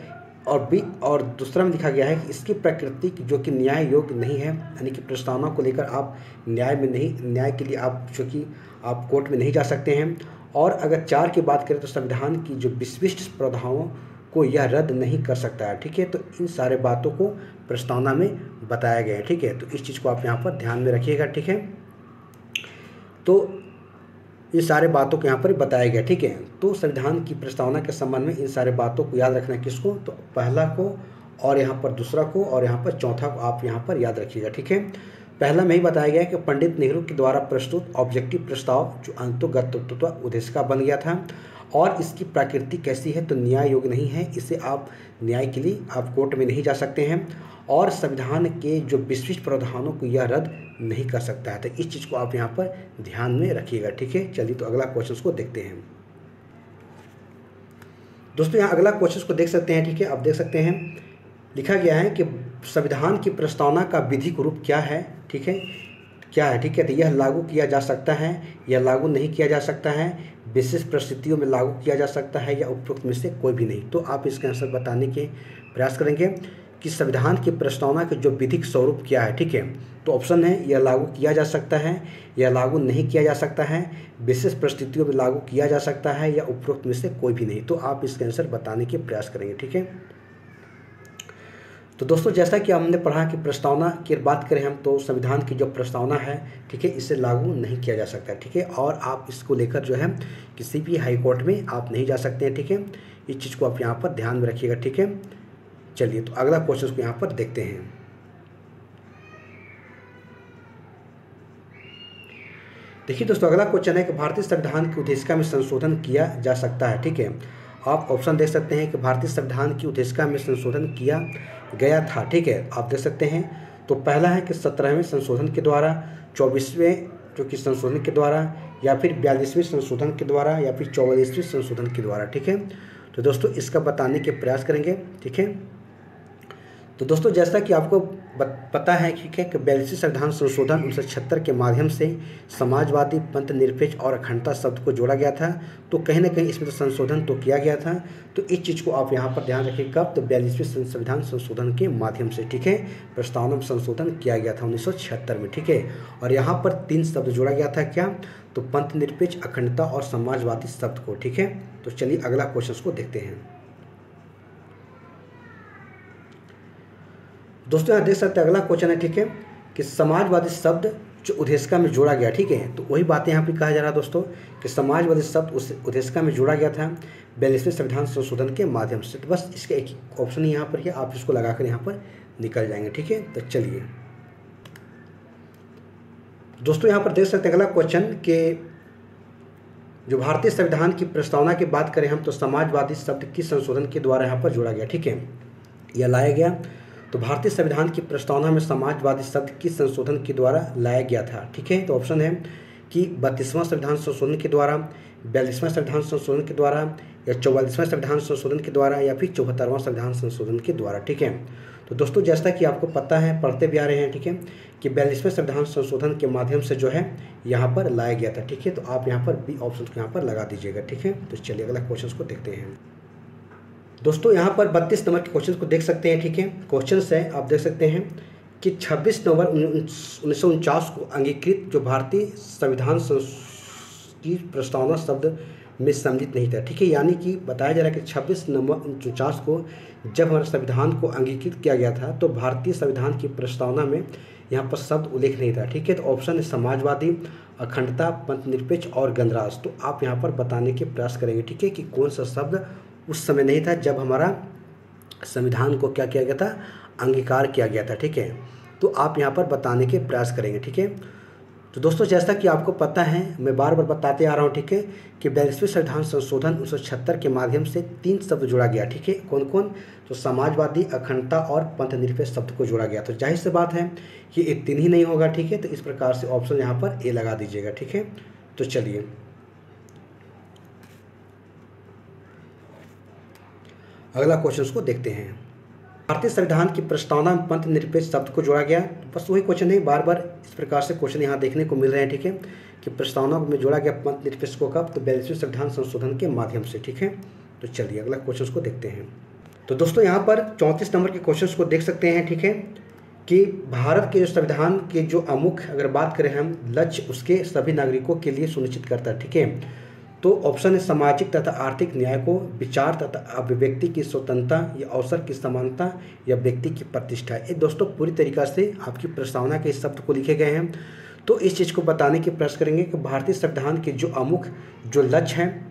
और दूसरा में लिखा गया है कि इसकी प्रकृति जो कि न्याय योग्य नहीं है, यानी कि प्रस्तावना को लेकर आप न्याय के लिए आप जो कि आप कोर्ट में नहीं जा सकते हैं। और अगर 4 की बात करें तो संविधान की जो विशिष्ट प्रावधानों को यह रद्द नहीं कर सकता है। ठीक है, तो इन सारे बातों को प्रस्तावना में बताया गया है। ठीक है, तो इस चीज़ को आप यहाँ पर ध्यान में रखिएगा। ठीक है, तो ये सारे बातों को यहाँ पर बताया गया। ठीक है, तो संविधान की प्रस्तावना के संबंध में इन सारे बातों को याद रखना है। किसको, तो पहला को और यहाँ पर दूसरा को और यहाँ पर चौथा को आप यहाँ पर याद रखिएगा। ठीक है, पहला में ही बताया गया कि पंडित नेहरू के द्वारा प्रस्तुत ऑब्जेक्टिव प्रस्ताव जो अंतर्गतत्व उद्देश्य का बन गया था, और इसकी प्रकृति कैसी है तो न्याय योग्य नहीं है, इसे आप न्याय के लिए आप कोर्ट में नहीं जा सकते हैं, और संविधान के जो विशिष्ट प्रावधानों को यह रद्द नहीं कर सकता है। तो इस चीज़ को आप यहाँ पर ध्यान में रखिएगा, ठीक है। चलिए तो अगला क्वेश्चन को देखते हैं। दोस्तों यहाँ अगला क्वेश्चन को देख सकते हैं, ठीक है। आप देख सकते हैं लिखा गया है कि संविधान की प्रस्तावना का विधिक रूप क्या है, ठीक है, क्या है, ठीक है। तो यह लागू किया जा सकता है, यह लागू नहीं किया जा सकता है, विशेष परिस्थितियों में लागू किया जा सकता है, या उपरोक्त में से कोई भी नहीं। तो आप इसका आंसर बताने के प्रयास करेंगे कि संविधान की प्रस्तावना के जो विधिक स्वरूप क्या है, ठीक है। तो ऑप्शन है यह लागू किया जा सकता है, यह लागू नहीं किया जा सकता है, विशेष परिस्थितियों में लागू किया जा सकता है, या उपरोक्त में से कोई भी नहीं। तो आप इसका आंसर बताने के प्रयास करेंगे, ठीक है। तो दोस्तों जैसा कि हमने पढ़ा कि प्रस्तावना की बात करें हम तो संविधान की जो प्रस्तावना है, ठीक है, इसे लागू नहीं किया जा सकता, ठीक है। और आप इसको लेकर जो है किसी भी हाई कोर्ट में आप नहीं जा सकते हैं, ठीक है। इस चीज़ को आप यहाँ पर ध्यान में रखिएगा, ठीक है। चलिए तो अगला क्वेश्चन को यहाँ पर देखते हैं। देखिए दोस्तों अगला क्वेश्चन है कि भारतीय संविधान की उद्देशिका में संशोधन किया जा सकता है, ठीक है। आप ऑप्शन देख सकते हैं कि भारतीय संविधान की उद्देशिका में संशोधन किया गया था, ठीक है, आप देख सकते हैं। तो पहला है कि 17वें संशोधन के द्वारा, 24वें जो कि संशोधन के द्वारा, या फिर 42वें संशोधन के द्वारा, या फिर 44वें संशोधन के द्वारा, ठीक है। तो दोस्तों इसका बताने के प्रयास करेंगे, ठीक है। तो दोस्तों जैसा कि आपको पता है, ठीक है, कि 42वें संविधान संशोधन 1976 के माध्यम से समाजवादी, पंथ निरपेक्ष और अखंडता शब्द को जोड़ा गया था। तो कहीं ना कहीं इसमें तो संशोधन तो किया गया था। तो इस चीज़ को आप यहाँ पर ध्यान रखिए, कब तो 42वें संविधान संशोधन के माध्यम से, ठीक है, प्रस्तावना में संशोधन किया गया था 1976 में, ठीक है। और यहाँ पर 3 शब्द जोड़ा गया था, क्या तो पंथ निरपेक्ष, अखंडता और समाजवादी शब्द को, ठीक है। तो चलिए अगला क्वेश्चन को देखते हैं। दोस्तों यहाँ देख सकते हैं अगला क्वेश्चन है, ठीक है, कि समाजवादी शब्द जो उद्देशिका में जोड़ा गया, ठीक है। तो वही बातें यहाँ पे कहा जा रहा है दोस्तों कि समाजवादी शब्द उस उद्देशिका में जोड़ा गया था 42वें संविधान संशोधन के माध्यम से। तो बस इसका एक ऑप्शन ही यहाँ पर है, आप इसको लगाकर यहाँ पर निकल जाएंगे, ठीक है। तो चलिए दोस्तों यहाँ पर देख सकते हैं अगला क्वेश्चन कि जो भारतीय संविधान की प्रस्तावना की बात करें हम तो समाजवादी शब्द किस संशोधन के द्वारा यहाँ पर जोड़ा गया, ठीक है, यह लाया गया। तो भारतीय संविधान की प्रस्तावना में समाजवादी शब्द किस संशोधन के द्वारा लाया गया था, ठीक है। तो ऑप्शन है कि 32वां संविधान संशोधन के द्वारा, 42वां संविधान संशोधन के द्वारा, या 44वां संविधान संशोधन के द्वारा, या फिर 74वां संविधान संशोधन के द्वारा, ठीक है। तो दोस्तों जैसा कि आपको पता है, पढ़ते भी आ रहे हैं, ठीक है, कि 42वें संविधान संशोधन के माध्यम से जो है यहाँ पर लाया गया था, ठीक है। तो आप यहाँ पर बी ऑप्शन को यहाँ पर लगा दीजिएगा, ठीक है। तो चलिए अगला क्वेश्चन को देखते हैं। दोस्तों यहाँ पर 32 नंबर के क्वेश्चन को देख सकते हैं, ठीक है। क्वेश्चन है आप देख सकते हैं कि 26 नवंबर 1949 को अंगीकृत जो भारतीय संविधान की प्रस्तावना शब्द में सम्मिलित नहीं था, ठीक है। यानी कि बताया जा रहा है कि 26 नवंबर 1949 को जब हमारे संविधान को अंगीकृत किया गया था तो भारतीय संविधान की प्रस्तावना में यहाँ पर शब्द उल्लेख नहीं था, ठीक है। तो ऑप्शन है समाजवादी, अखंडता, पंथ निरपेक्ष और गणराज्य। तो आप यहाँ पर बताने के प्रयास करेंगे, ठीक है, कि कौन सा शब्द उस समय नहीं था जब हमारा संविधान को क्या किया गया था, अंगीकार किया गया था, ठीक है। तो आप यहाँ पर बताने के प्रयास करेंगे, ठीक है। तो दोस्तों जैसा कि आपको पता है, मैं बार बार बताते आ रहा हूँ, ठीक है, कि 42वें संविधान संशोधन 1976 के माध्यम से 3 शब्द जोड़ा गया, ठीक है। कौन कौन, तो समाजवादी, अखंडता और पंथ निरपेक्ष शब्द को जोड़ा गया। तो जाहिर सी बात है ये 3 ही नहीं होगा, ठीक है। तो इस प्रकार से ऑप्शन यहाँ पर ए लगा दीजिएगा, ठीक है। तो चलिए अगला क्वेश्चन को देखते हैं। भारतीय संविधान की प्रस्तावना में पंथ निरपेक्ष शब्द को जोड़ा गया। बस वही क्वेश्चन है, बार बार इस प्रकार से क्वेश्चन यहाँ देखने को मिल रहे हैं, ठीक है, कि प्रस्तावना में जोड़ा गया पंथ निरपेक्ष को कब, तो 42वें संविधान संशोधन के माध्यम से, ठीक है। तो चलिए अगला क्वेश्चन को देखते हैं। तो दोस्तों यहाँ पर 34 नंबर के क्वेश्चन को देख सकते हैं, ठीक है, कि भारत के जो संविधान के जो अमुख अगर बात करें हम लक्ष्य उसके सभी नागरिकों के लिए सुनिश्चित करता है, ठीक है। तो ऑप्शन है सामाजिक तथा आर्थिक न्याय को, विचार तथा अभिव्यक्ति की स्वतंत्रता, या अवसर की समानता, या व्यक्ति की प्रतिष्ठा। ये दोस्तों पूरी तरीक़ा से आपकी प्रस्तावना के इस शब्द को लिखे गए हैं। तो इस चीज़ को बताने की प्रयास करेंगे कि भारतीय संविधान के जो अमुख जो लक्ष्य हैं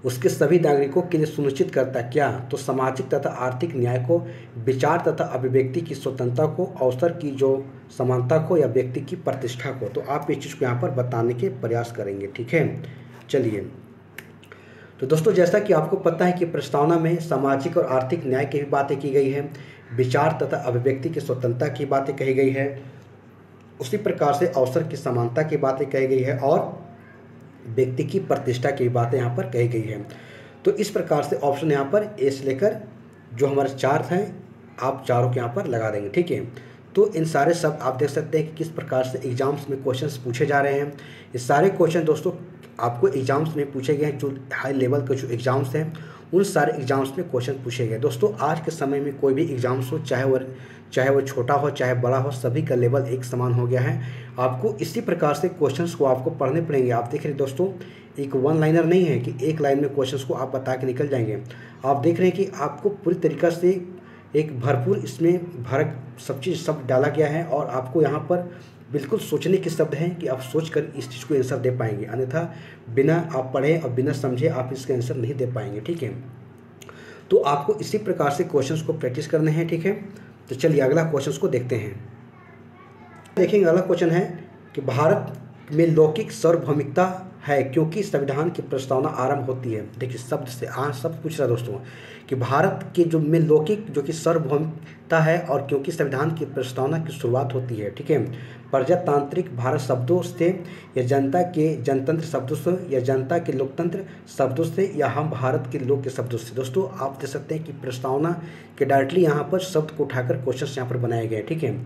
उसके सभी नागरिकों के लिए सुनिश्चित करता है क्या? तो सामाजिक तथा आर्थिक न्याय को, विचार तथा अभिव्यक्ति की स्वतंत्रता को, अवसर की जो समानता को या व्यक्ति की प्रतिष्ठा को। तो आप इस चीज़ को यहाँ पर बताने के प्रयास करेंगे, ठीक है। चलिए, तो दोस्तों जैसा कि आपको पता है कि प्रस्तावना में सामाजिक और आर्थिक न्याय की भी बातें की गई है, विचार तथा अभिव्यक्ति की स्वतंत्रता की बातें कही गई है, उसी प्रकार से अवसर की समानता की बातें कही गई है और व्यक्ति की प्रतिष्ठा की बातें यहाँ पर कही गई है। तो इस प्रकार से ऑप्शन यहाँ पर ए से लेकर जो हमारे चार हैं आप चारों के यहाँ पर लगा देंगे, ठीक है। तो इन सारे शब्द आप देख सकते हैं कि किस प्रकार से एग्जाम्स में क्वेश्चंस पूछे जा रहे हैं। ये सारे क्वेश्चन दोस्तों आपको एग्जाम्स में पूछे गए हैं, जो हाई लेवल के जो एग्जाम्स हैं उन सारे एग्जाम्स में क्वेश्चन पूछे गए। दोस्तों आज के समय में कोई भी एग्जाम्स हो, चाहे वो छोटा हो चाहे बड़ा हो, सभी का लेवल एक समान हो गया है। आपको इसी प्रकार से क्वेश्चंस को आपको पढ़ने पड़ेंगे। आप देख रहे हैं दोस्तों, एक वन लाइनर नहीं है कि एक लाइन में क्वेश्चंस को आप बता के निकल जाएंगे। आप देख रहे हैं कि आपको पूरी तरीक़ा से एक भरपूर इसमें सब चीज़ डाला गया है और आपको यहाँ पर बिल्कुल सोचने के शब्द हैं कि आप सोच कर इस चीज़ को आंसर दे पाएंगे, अन्यथा बिना आप पढ़े और बिना समझे आप इसका आंसर नहीं दे पाएंगे, ठीक है। तो आपको इसी प्रकार से क्वेश्चंस को प्रैक्टिस करने हैं, ठीक है। तो चलिए अगला क्वेश्चन को देखते हैं। देखेंगे अगला क्वेश्चन है कि भारत में लौकिक सार्वभौमिकता है क्योंकि संविधान की प्रस्तावना आरंभ होती है। देखिए शब्द से शब्द पूछ रहा है दोस्तों कि भारत के जो में लौकिक जो कि सार्वभौमिकता है और क्योंकि संविधान की प्रस्तावना की शुरुआत होती है, ठीक है। प्रजातांत्रिक भारत शब्दों से या जनता के जनतंत्र शब्दों से या जनता के लोकतंत्र शब्दों से या हम भारत के लोग के शब्दों से। दोस्तों आप देख सकते हैं कि प्रस्तावना के डायरेक्टली यहाँ पर शब्द को उठाकर क्वेश्चन यहाँ पर बनाए गए, ठीक है।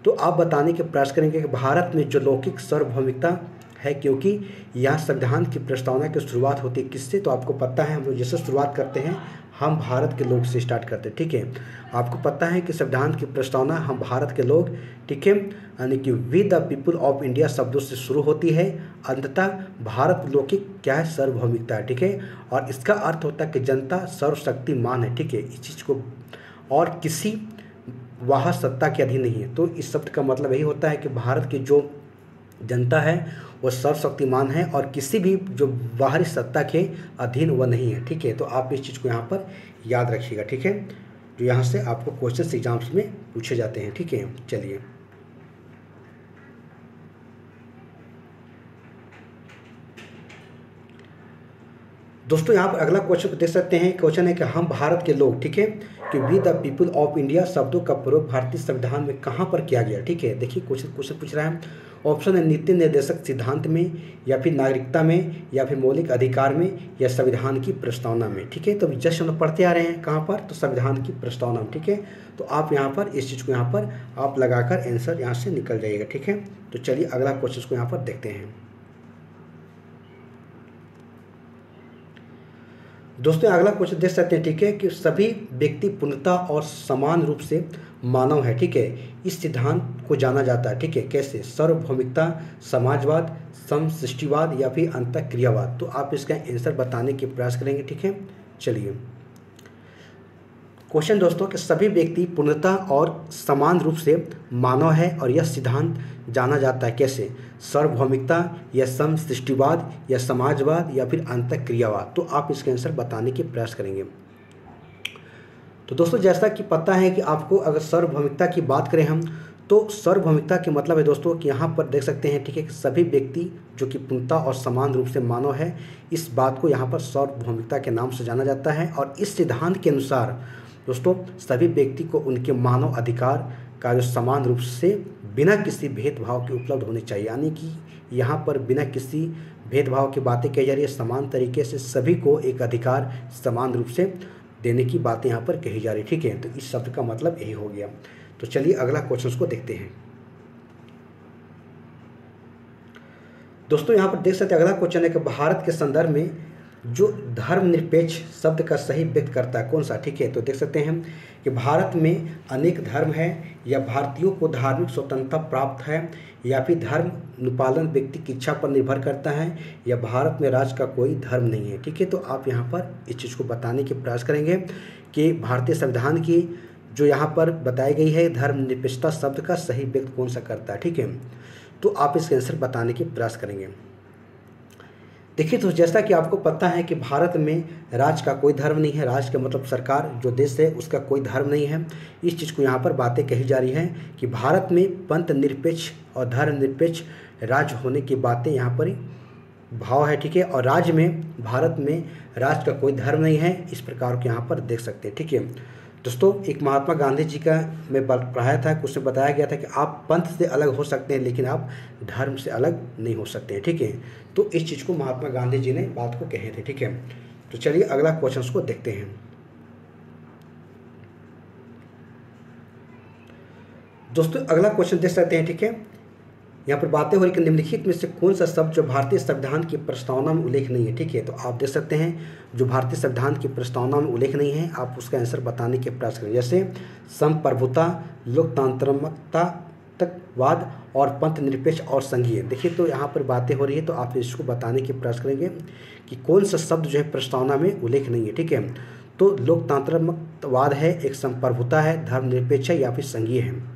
तो आप बताने के प्रयास करेंगे कि भारत में जो लौकिक सार्वभौमिकता है क्योंकि यहाँ संविधान की प्रस्तावना की शुरुआत होती है किससे? तो आपको पता है हम लोग जैसे शुरुआत करते हैं हम भारत के लोग से स्टार्ट करते हैं, ठीक है। आपको पता है कि संविधान की प्रस्तावना हम भारत के लोग, ठीक है, यानी कि we the people of India शब्दों से शुरू होती है। अंततः भारत लौकिक क्या है? सार्वभौमिकता है, ठीक है। और इसका अर्थ होता है कि जनता सर्वशक्तिमान है, ठीक है। इस चीज़ को और किसी वाह सत्ता के अधीन नहीं है। तो इस शब्द का मतलब यही होता है कि भारत की जो जनता है वो सर्वशक्तिमान है और किसी भी जो बाहरी सत्ता के अधीन वह नहीं है, ठीक है। तो आप इस चीज़ को यहाँ पर याद रखिएगा, ठीक है, जो यहाँ से आपको क्वेश्चन एग्जाम्स में पूछे जाते हैं, ठीक है। चलिए दोस्तों यहाँ पर अगला क्वेश्चन को देख सकते हैं। क्वेश्चन है कि हम भारत के लोग, ठीक है, कि we the people of India शब्दों का प्रयोग भारतीय संविधान में कहाँ पर किया गया, ठीक है। देखिए क्वेश्चन पूछ रहा है। ऑप्शन है नीति निर्देशक सिद्धांत में या फिर नागरिकता में या फिर मौलिक अधिकार में या संविधान की प्रस्तावना में, ठीक है। तो जस्ट हम पढ़ते आ रहे हैं कहाँ पर? तो संविधान की प्रस्तावना में, ठीक है। तो आप यहाँ पर इस चीज़ को यहाँ पर आप लगाकर आंसर यहाँ से निकल जाइएगा, ठीक है। तो चलिए अगला क्वेश्चन को यहाँ पर देखते हैं। दोस्तों अगला क्वेश्चन देख सकते हैं, ठीक है, कि सभी व्यक्ति पूर्णता और समान रूप से मानव है, ठीक है। इस सिद्धांत को जाना जाता है, ठीक है, कैसे? सार्वभौमिकता, समाजवाद, समसृष्टिवाद या फिर अंतःक्रियावाद। तो आप इसका आंसर बताने के प्रयास करेंगे, ठीक है। चलिए क्वेश्चन दोस्तों कि सभी व्यक्ति पूर्णता और समान रूप से मानव है और यह सिद्धांत जाना जाता है कैसे? सार्वभौमिकता या समसृष्टिवाद या समाजवाद या फिर अंतःक्रियावाद। तो आप इसका आंसर बताने के प्रयास करेंगे। तो दोस्तों जैसा कि पता है कि आपको अगर सार्वभौमिकता की बात करें हम, तो सार्वभौमिकता के मतलब है दोस्तों कि यहाँ पर देख सकते हैं, ठीक है, कि सभी व्यक्ति जो कि पूर्णता और समान रूप से मानव है, इस बात को यहाँ पर सार्वभौमिकता के नाम से जाना जाता है। और इस सिद्धांत के अनुसार दोस्तों सभी व्यक्ति को उनके मानव अधिकार का जो समान रूप से बिना किसी भेदभाव के उपलब्ध होने चाहिए। यानी कि यहाँ पर बिना किसी भेदभाव की बातें कही जा रही है, समान तरीके से सभी को एक अधिकार समान रूप से देने की बातें यहाँ पर कही जा रही है, ठीक है। तो इस शब्द का मतलब यही हो गया। तो चलिए अगला क्वेश्चन को देखते हैं। दोस्तों यहाँ पर देख सकते हैं अगला क्वेश्चन है कि भारत के संदर्भ में जो धर्मनिरपेक्ष शब्द का सही व्यक्त करता है कौन सा, ठीक है। तो देख सकते हैं कि भारत में अनेक धर्म है या भारतीयों को धार्मिक स्वतंत्रता प्राप्त है या फिर धर्म अनुपालन व्यक्ति की इच्छा पर निर्भर करता है या भारत में राज्य का कोई धर्म नहीं है, ठीक है। तो आप यहाँ पर इस चीज़ को बताने के प्रयास करेंगे कि भारतीय संविधान की जो यहाँ पर बताई गई है धर्मनिरपेक्षता शब्द का सही व्यक्त कौन सा करता है, ठीक है। तो आप इसके आंसर बताने के प्रयास करेंगे। देखिए तो जैसा कि आपको पता है कि भारत में राज्य का कोई धर्म नहीं है। राज्य का मतलब सरकार जो देश है उसका कोई धर्म नहीं है। इस चीज़ को यहाँ पर बातें कही जा रही हैं कि भारत में पंथ निरपेक्ष और धर्म निरपेक्ष राज्य होने की बातें यहाँ पर भाव है, ठीक है। और राज्य में, भारत में राज्य का कोई धर्म नहीं है, इस प्रकार के यहाँ पर देख सकते हैं, ठीक है। दोस्तों एक महात्मा गांधी जी का मैं पढ़ाया था, उसमें बताया गया था कि आप पंथ से अलग हो सकते हैं लेकिन आप धर्म से अलग नहीं हो सकते हैं, ठीक है। तो इस चीज़ को महात्मा गांधी जी ने बात को कहे थे, ठीक है। तो चलिए अगला क्वेश्चन को देखते हैं। दोस्तों अगला क्वेश्चन देख सकते हैं, ठीक है। यहाँ पर बातें हो रही कि निम्नलिखित में से कौन सा शब्द जो भारतीय संविधान की प्रस्तावना में उल्लेख नहीं है, ठीक है। तो आप देख सकते हैं जो भारतीय संविधान की प्रस्तावना में उल्लेख नहीं है, आप उसका आंसर बताने के प्रयास करें। जैसे संप्रभुता, लोकतांत्रिकता, तकवाद और पंथ निरपेक्ष और संघीय। देखिए तो यहाँ पर बातें हो रही है, तो आप इसको बताने के प्रयास करेंगे कि कौन सा शब्द जो है प्रस्तावना में उल्लेख नहीं है, ठीक है। तो लोकतांत्रिकवाद है, एक संप्रभुता है, धर्मनिरपेक्ष है या फिर संघीय है।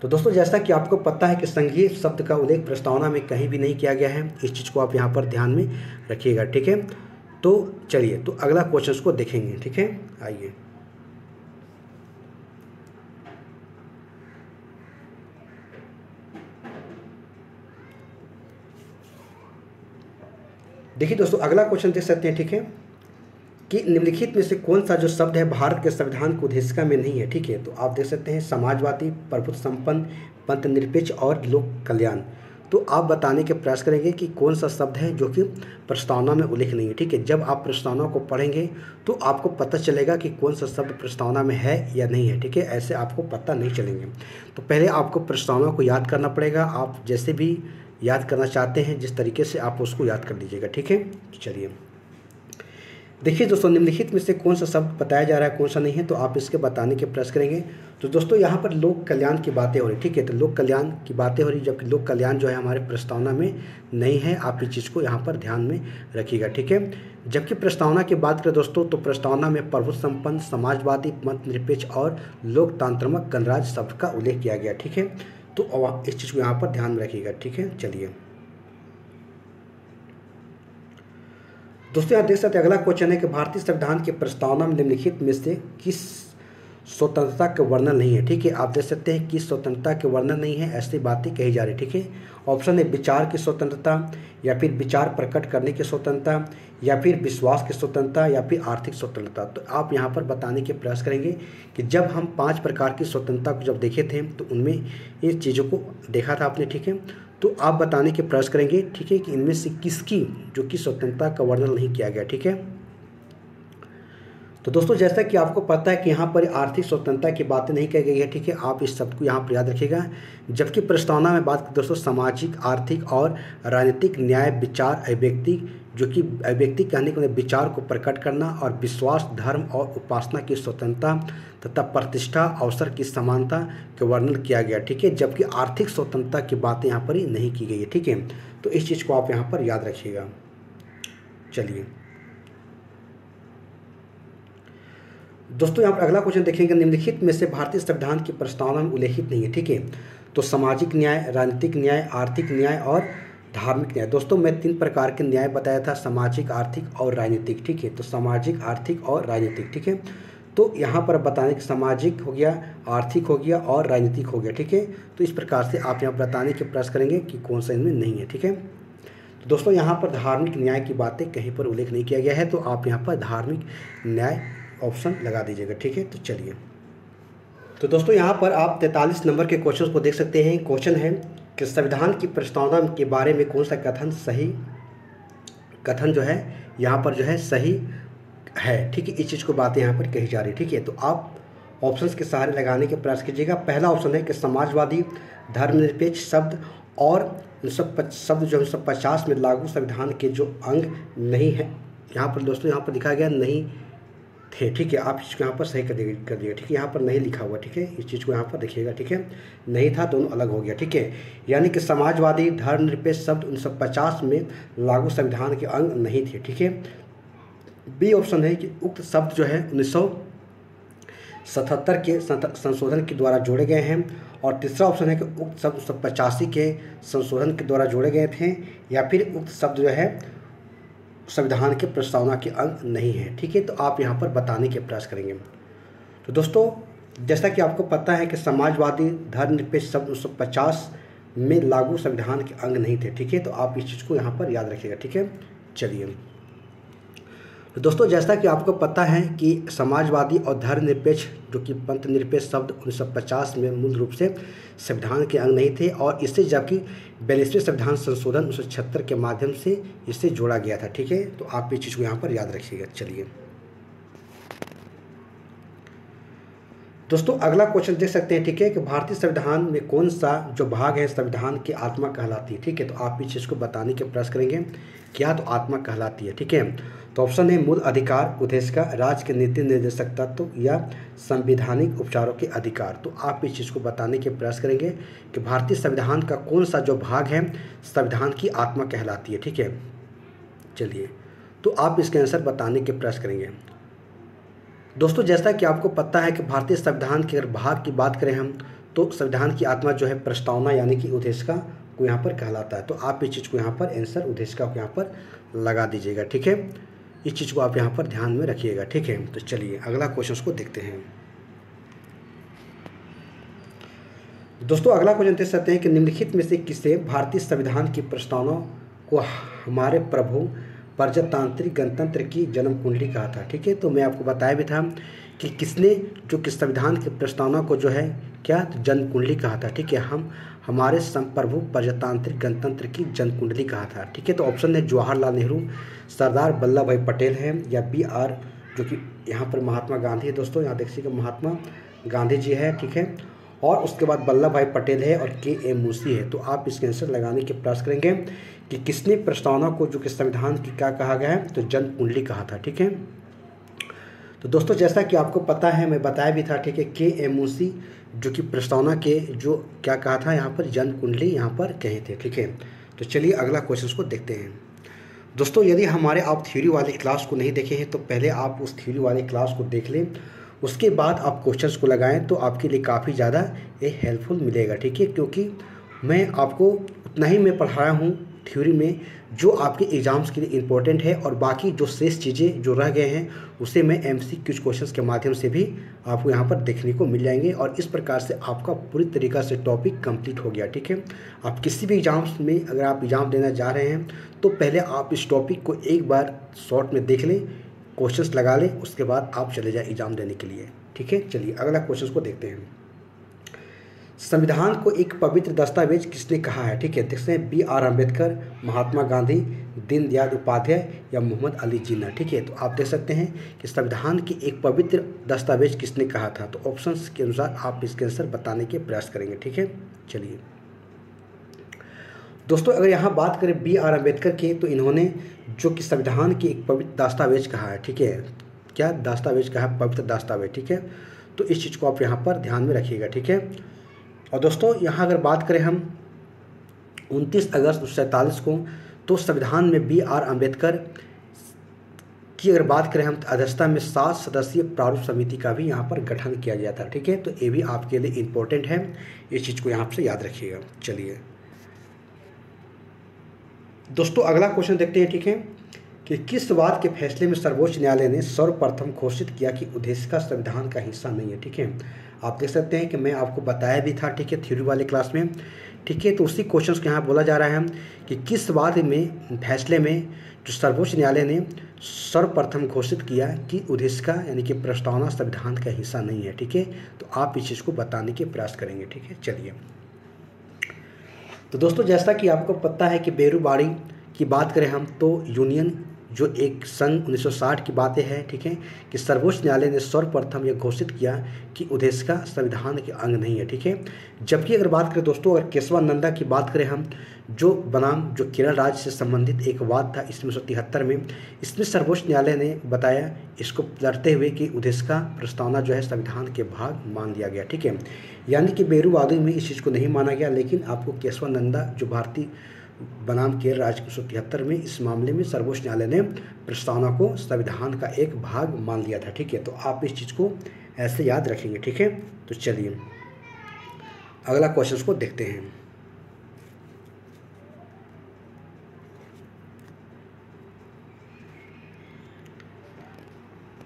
तो दोस्तों जैसा कि आपको पता है कि संघीय शब्द का उल्लेख प्रस्तावना में कहीं भी नहीं किया गया है, इस चीज़ को आप यहाँ पर ध्यान में रखिएगा, ठीक है। तो चलिए तो अगला क्वेश्चन को देखेंगे, ठीक है। आइए देखिए दोस्तों अगला क्वेश्चन देख सकते हैं, ठीक है, कि निम्नलिखित में से कौन सा जो शब्द है भारत के संविधान की उद्देशिका में नहीं है, ठीक है। तो आप देख सकते हैं समाजवादी, प्रभुत्व संपन्न, पंथ निरपेक्ष और लोक कल्याण। तो आप बताने के प्रयास करेंगे कि कौन सा शब्द है जो कि प्रस्तावना में उल्लेख नहीं है, ठीक है। जब आप प्रस्तावना को पढ़ेंगे तो आपको पता चलेगा कि कौन सा शब्द प्रस्तावना में है या नहीं है, ठीक है। ऐसे आपको पता नहीं चलेंगे। तो पहले आपको प्रस्तावना को याद करना पड़ेगा। आप जैसे भी याद करना चाहते हैं जिस तरीके से आप उसको याद कर लीजिएगा, ठीक है। चलिए देखिए दोस्तों निम्नलिखित में से कौन सा शब्द बताया जा रहा है, कौन सा नहीं है, तो आप इसके बताने के प्रयास करेंगे। तो दोस्तों यहाँ पर लोक कल्याण की बातें हो रही, ठीक है। तो लोक कल्याण की बातें हो रही, जबकि लोक कल्याण जो है हमारे प्रस्तावना में नहीं है। आप इस चीज़ को यहाँ पर ध्यान में रखिएगा, ठीक है। जबकि प्रस्तावना की बात करें दोस्तों तो प्रस्तावना में प्रभुत्व संपन्न, समाजवादी, पंथ निरपेक्ष और लोकतांत्रिक गणराज्य शब्द का उल्लेख किया गया, ठीक है। तो इस चीज़ को यहाँ पर ध्यान में रखिएगा, ठीक है। चलिए दोस्तों यहाँ देख सकते हैं अगला क्वेश्चन है कि भारतीय संविधान की प्रस्तावना में निम्नलिखित में से किस स्वतंत्रता के वर्णन नहीं है, ठीक है। आप देख सकते हैं किस स्वतंत्रता के वर्णन नहीं है, ऐसी बातें कही जा रही, ठीक है। ऑप्शन है विचार की स्वतंत्रता, या फिर विचार प्रकट करने की स्वतंत्रता, या फिर विश्वास की स्वतंत्रता, या फिर आर्थिक स्वतंत्रता। तो आप यहाँ पर बताने के प्रयास करेंगे कि जब हम 5 प्रकार की स्वतंत्रता को जब देखे थे तो उनमें इन चीज़ों को देखा था आपने, ठीक है। तो आप बताने के प्रयास करेंगे, ठीक है, कि इनमें से किसकी जो कि स्वतंत्रता का वर्णन नहीं किया गया, ठीक है। तो दोस्तों जैसा कि आपको पता है कि यहाँ पर आर्थिक स्वतंत्रता की बातें नहीं कही गई है, ठीक है। आप इस शब्द को यहाँ पर याद रखिएगा। जबकि प्रस्तावना में बात दोस्तों सामाजिक, आर्थिक और राजनीतिक न्याय, विचार, अभिव्यक्ति, जो कि अभिव्यक्ति कहने के लिए विचार को प्रकट करना, और विश्वास, धर्म और उपासना की स्वतंत्रता तथा प्रतिष्ठा, अवसर की समानता के वर्णन किया गया, ठीक है। जबकि आर्थिक स्वतंत्रता की बातें यहाँ पर ही नहीं की गई है, ठीक है। तो इस चीज़ को आप यहाँ पर याद रखिएगा। चलिए दोस्तों यहाँ पर अगला क्वेश्चन देखेंगे, निम्नलिखित में से भारतीय संविधान की प्रस्तावना में उल्लेखित नहीं है, ठीक है। तो सामाजिक न्याय, राजनीतिक न्याय, आर्थिक न्याय और धार्मिक न्याय। दोस्तों मैं 3 प्रकार के न्याय बताया था, सामाजिक, आर्थिक और राजनीतिक, ठीक है। तो सामाजिक, आर्थिक और राजनीतिक, ठीक है। तो यहाँ पर बताने कि सामाजिक हो गया, आर्थिक हो गया और राजनीतिक हो गया, ठीक है। तो इस प्रकार से आप यहाँ बताने के प्रयास करेंगे कि कौन सा इनमें नहीं है, ठीक है। तो दोस्तों यहाँ पर धार्मिक न्याय की बातें कहीं पर उल्लेख नहीं किया गया है, तो आप यहाँ पर धार्मिक न्याय ऑप्शन लगा दीजिएगा, ठीक है। तो चलिए तो दोस्तों यहाँ पर आप 43 नंबर के क्वेश्चन को देख सकते हैं। क्वेश्चन है कि संविधान की प्रस्तावना के बारे में कौन सा कथन जो है यहाँ पर जो है सही है, ठीक है। इस चीज़ को बातें यहाँ पर कही जा रही, ठीक है। तो आप ऑप्शंस के सहारे लगाने के प्रयास कीजिएगा। पहला ऑप्शन है कि समाजवादी, धर्मनिरपेक्ष शब्द और शब्द जो 1950 में लागू संविधान के जो अंग नहीं है, यहाँ पर दोस्तों यहाँ पर लिखा गया नहीं थे, ठीक है। आप इसको यहाँ पर सही कर दिएगा, ठीक है। यहाँ पर नहीं लिखा हुआ, ठीक है। इस चीज़ को यहाँ पर देखिएगा, ठीक है। नहीं था, दोनों अलग हो गया, ठीक है। यानी कि समाजवादी, धर्मनिरपेक्ष शब्द 1950 में लागू संविधान के अंग नहीं थे, ठीक है। बी ऑप्शन है कि उक्त शब्द जो है 77 के संशोधन के द्वारा जोड़े गए हैं, और तीसरा ऑप्शन है कि उक्त शब्द 1985 के संशोधन के द्वारा जोड़े गए थे, या फिर उक्त शब्द जो है संविधान के प्रस्तावना के अंग नहीं है। ठीक है, तो आप यहाँ पर बताने के प्रयास करेंगे। तो दोस्तों, जैसा कि आपको पता है कि समाजवादी धर्मनिरपेक्ष शब्द 1950 में लागू संविधान के अंग नहीं थे। ठीक है, तो आप इस चीज़ को यहाँ पर याद रखिएगा। ठीक है, चलिए। तो दोस्तों, जैसा कि आपको पता है कि समाजवादी और धर्मनिरपेक्ष जो कि पंथ निरपेक्ष शब्द 1950 में मूल रूप से संविधान के अंग नहीं थे, और इससे जबकि 42वें संविधान संशोधन 1976 के माध्यम से इससे जोड़ा गया था। ठीक है, तो आप इस चीज़ को यहाँ पर याद रखिएगा। चलिए दोस्तों, अगला क्वेश्चन देख सकते हैं। ठीक है, कि भारतीय संविधान में कौन सा जो भाग है संविधान की आत्मा कहलाती है। ठीक है, तो आप इस चीज़ को बताने के प्रयास करेंगे, क्या तो आत्मा कहलाती है। ठीक है, तो ऑप्शन है मूल अधिकार, उद्देश्य, राज्य के नीति निर्देशक तत्व, या संवैधानिक उपचारों के अधिकार। तो आप इस चीज़ को बताने के प्रयास करेंगे कि भारतीय संविधान का कौन सा जो भाग है संविधान की आत्मा कहलाती है। ठीक है, चलिए, तो आप इसके आंसर बताने के प्रयास करेंगे। दोस्तों, जैसा कि आपको पता है कि भारतीय संविधान के अगर भाग की बात करें हम, तो संविधान की आत्मा जो है प्रस्तावना यानी कि उद्देशिका को यहाँ पर कहलाता है। तो आप इस चीज़ को यहाँ पर आंसर उद्देशिका को यहाँ पर लगा दीजिएगा। ठीक है, इस चीज़ को आप यहाँ पर ध्यान में रखिएगा। ठीक है, तो चलिए अगला क्वेश्चन को देखते हैं। दोस्तों, अगला क्वेश्चन देख सकते हैं कि निम्नलिखित में से किसे भारतीय संविधान की प्रस्तावना को हमारे प्रभु प्रजातांत्रिक गणतंत्र की जन्म कुंडली कहा था। ठीक है, तो मैं आपको बताया भी था कि किसने जो कि संविधान की प्रस्तावना को जो है क्या जन्म कुंडली कहा था। ठीक है, हमारे संप्रभु प्रजातांत्रिक गणतंत्र की जन्म कुंडली कहा था। ठीक है, तो ऑप्शन है जवाहरलाल नेहरू, सरदार वल्लभ भाई पटेल है, या BR जो कि यहाँ पर महात्मा गांधी है। दोस्तों, यहाँ देखिएगा महात्मा गांधी जी है। ठीक है, और उसके बाद वल्लभ भाई पटेल है और KM मुंशी है। तो आप इसके आंसर लगाने के प्रयास करेंगे कि किसने प्रस्तावना को जो कि संविधान की क्या कहा गया है, तो जन्म कुंडली कहा था। ठीक है, तो दोस्तों, जैसा कि आपको पता है मैं बताया भी था। ठीक है, KM मुंशी जो कि प्रस्तावना के जो क्या कहा था यहाँ पर जन्म कुंडली यहाँ पर कहे थे। ठीक है, तो चलिए अगला क्वेश्चन को देखते हैं। दोस्तों, यदि हमारे आप थ्योरी वाली क्लास को नहीं देखे हैं तो पहले आप उस थ्योरी वाली क्लास को देख लें, उसके बाद आप क्वेश्चंस को लगाएं, तो आपके लिए काफ़ी ज़्यादा ये हेल्पफुल मिलेगा। ठीक है, क्योंकि मैं आपको उतना ही मैं पढ़ाया हूँ थ्योरी में जो आपके एग्ज़ाम्स के लिए इम्पोर्टेंट है, और बाकी जो शेष चीज़ें जो रह गए हैं उसे मैं MCQ क्वेश्चंस के माध्यम से भी आपको यहाँ पर देखने को मिल जाएंगे, और इस प्रकार से आपका पूरी तरीक़ा से टॉपिक कंप्लीट हो गया। ठीक है, आप किसी भी एग्ज़ाम्स में अगर आप एग्ज़ाम देना जा रहे हैं तो पहले आप इस टॉपिक को एक बार शॉर्ट में देख लें, क्वेश्चंस लगा लें, उसके बाद आप चले जाए एग्ज़ाम देने के लिए। ठीक है, चलिए अगला क्वेश्चन को देखते हैं। संविधान को एक पवित्र दस्तावेज किसने कहा है। ठीक है, देखते हैं BR अम्बेडकर, महात्मा गांधी, दीनदयाल उपाध्याय, या मोहम्मद अली जिन्ना। ठीक है, तो आप देख सकते हैं कि संविधान की एक पवित्र दस्तावेज किसने कहा था। तो ऑप्शंस के अनुसार आप इसके आंसर बताने के प्रयास करेंगे। ठीक है, चलिए दोस्तों, अगर यहाँ बात करें BR अम्बेडकर की, तो इन्होंने जो कि संविधान की एक पवित्र दस्तावेज कहा है। ठीक है, क्या दस्तावेज कहा है, पवित्र दस्तावेज। ठीक है, तो इस चीज़ को आप यहाँ पर ध्यान में रखिएगा। ठीक है, और दोस्तों यहाँ अगर बात करें हम 29 अगस्त 1947 को, तो संविधान में BR अम्बेडकर की अगर बात करें हम तो अध्यक्षता में 7 सदस्यीय प्रारूप समिति का भी यहाँ पर गठन किया गया था। ठीक है, तो ये भी आपके लिए इम्पोर्टेंट है, इस चीज़ को यहाँ से याद रखिएगा। चलिए दोस्तों, अगला क्वेश्चन देखते हैं। ठीक है, कि किस वाद के फैसले में सर्वोच्च न्यायालय ने सर्वप्रथम घोषित किया कि उद्देशिका संविधान का हिस्सा नहीं है। ठीक है, आप देख सकते हैं कि मैं आपको बताया भी था। ठीक है, थ्योरी वाले क्लास में। ठीक है, तो उसी क्वेश्चन को यहाँ बोला जा रहा है कि किस वाद में फैसले में जो सर्वोच्च न्यायालय ने सर्वप्रथम घोषित किया कि उद्देशिका यानी कि प्रस्तावना संविधान का हिस्सा नहीं है। ठीक है, तो आप इस चीज़ को बताने के प्रयास करेंगे। ठीक है, चलिए तो दोस्तों, जैसा कि आपको पता है कि बेरूबाड़ी की बात करें हम तो यूनियन जो एक संघ 1960 की बातें हैं। ठीक है, कि सर्वोच्च न्यायालय ने सर्वप्रथम यह घोषित किया कि उद्देशिका संविधान के अंग नहीं है। ठीक है, जबकि अगर बात करें दोस्तों, अगर केशवानंदा की बात करें हम, जो बनाम जो केरल राज्य से संबंधित एक वाद था इसमें 1973 में, इसमें सर्वोच्च न्यायालय ने बताया इसको लड़ते हुए कि उद्देशिका प्रस्तावना जो है संविधान के भाग मान लिया गया। ठीक है, यानी कि बेरूवादी में इस चीज़ को नहीं माना गया, लेकिन आपको केशवानंदा जो भारतीय बनाम केरल राज्य की 1973 में इस मामले में सर्वोच्च न्यायालय ने प्रस्तावना को संविधान का एक भाग मान लिया था। ठीक है, तो आप इस चीज़ को ऐसे याद रखेंगे। ठीक है, तो चलिए अगला क्वेश्चन को देखते हैं।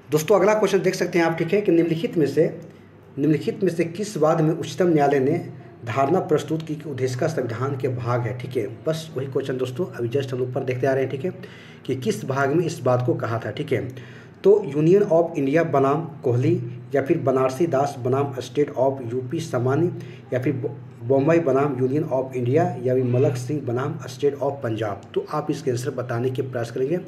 दोस्तों अगला क्वेश्चन देख सकते हैं आप। ठीक है, कि निम्नलिखित में से किस वाद में उच्चतम न्यायालय ने धारणा प्रस्तुत की कि उद्देशिका संविधान के भाग है। ठीक है, बस वही क्वेश्चन दोस्तों अभी जस्ट हम ऊपर देखते आ रहे हैं। ठीक है, कि किस भाग में इस बात को कहा था। ठीक है, तो यूनियन ऑफ इंडिया बनाम कोहली, या फिर बनारसी दास बनाम स्टेट ऑफ यूपी सामान्य, या फिर बम्बई बनाम यूनियन ऑफ इंडिया, या फिर मलक सिंह बनाम स्टेट ऑफ पंजाब। तो आप इसके आंसर बताने के प्रयास करेंगे।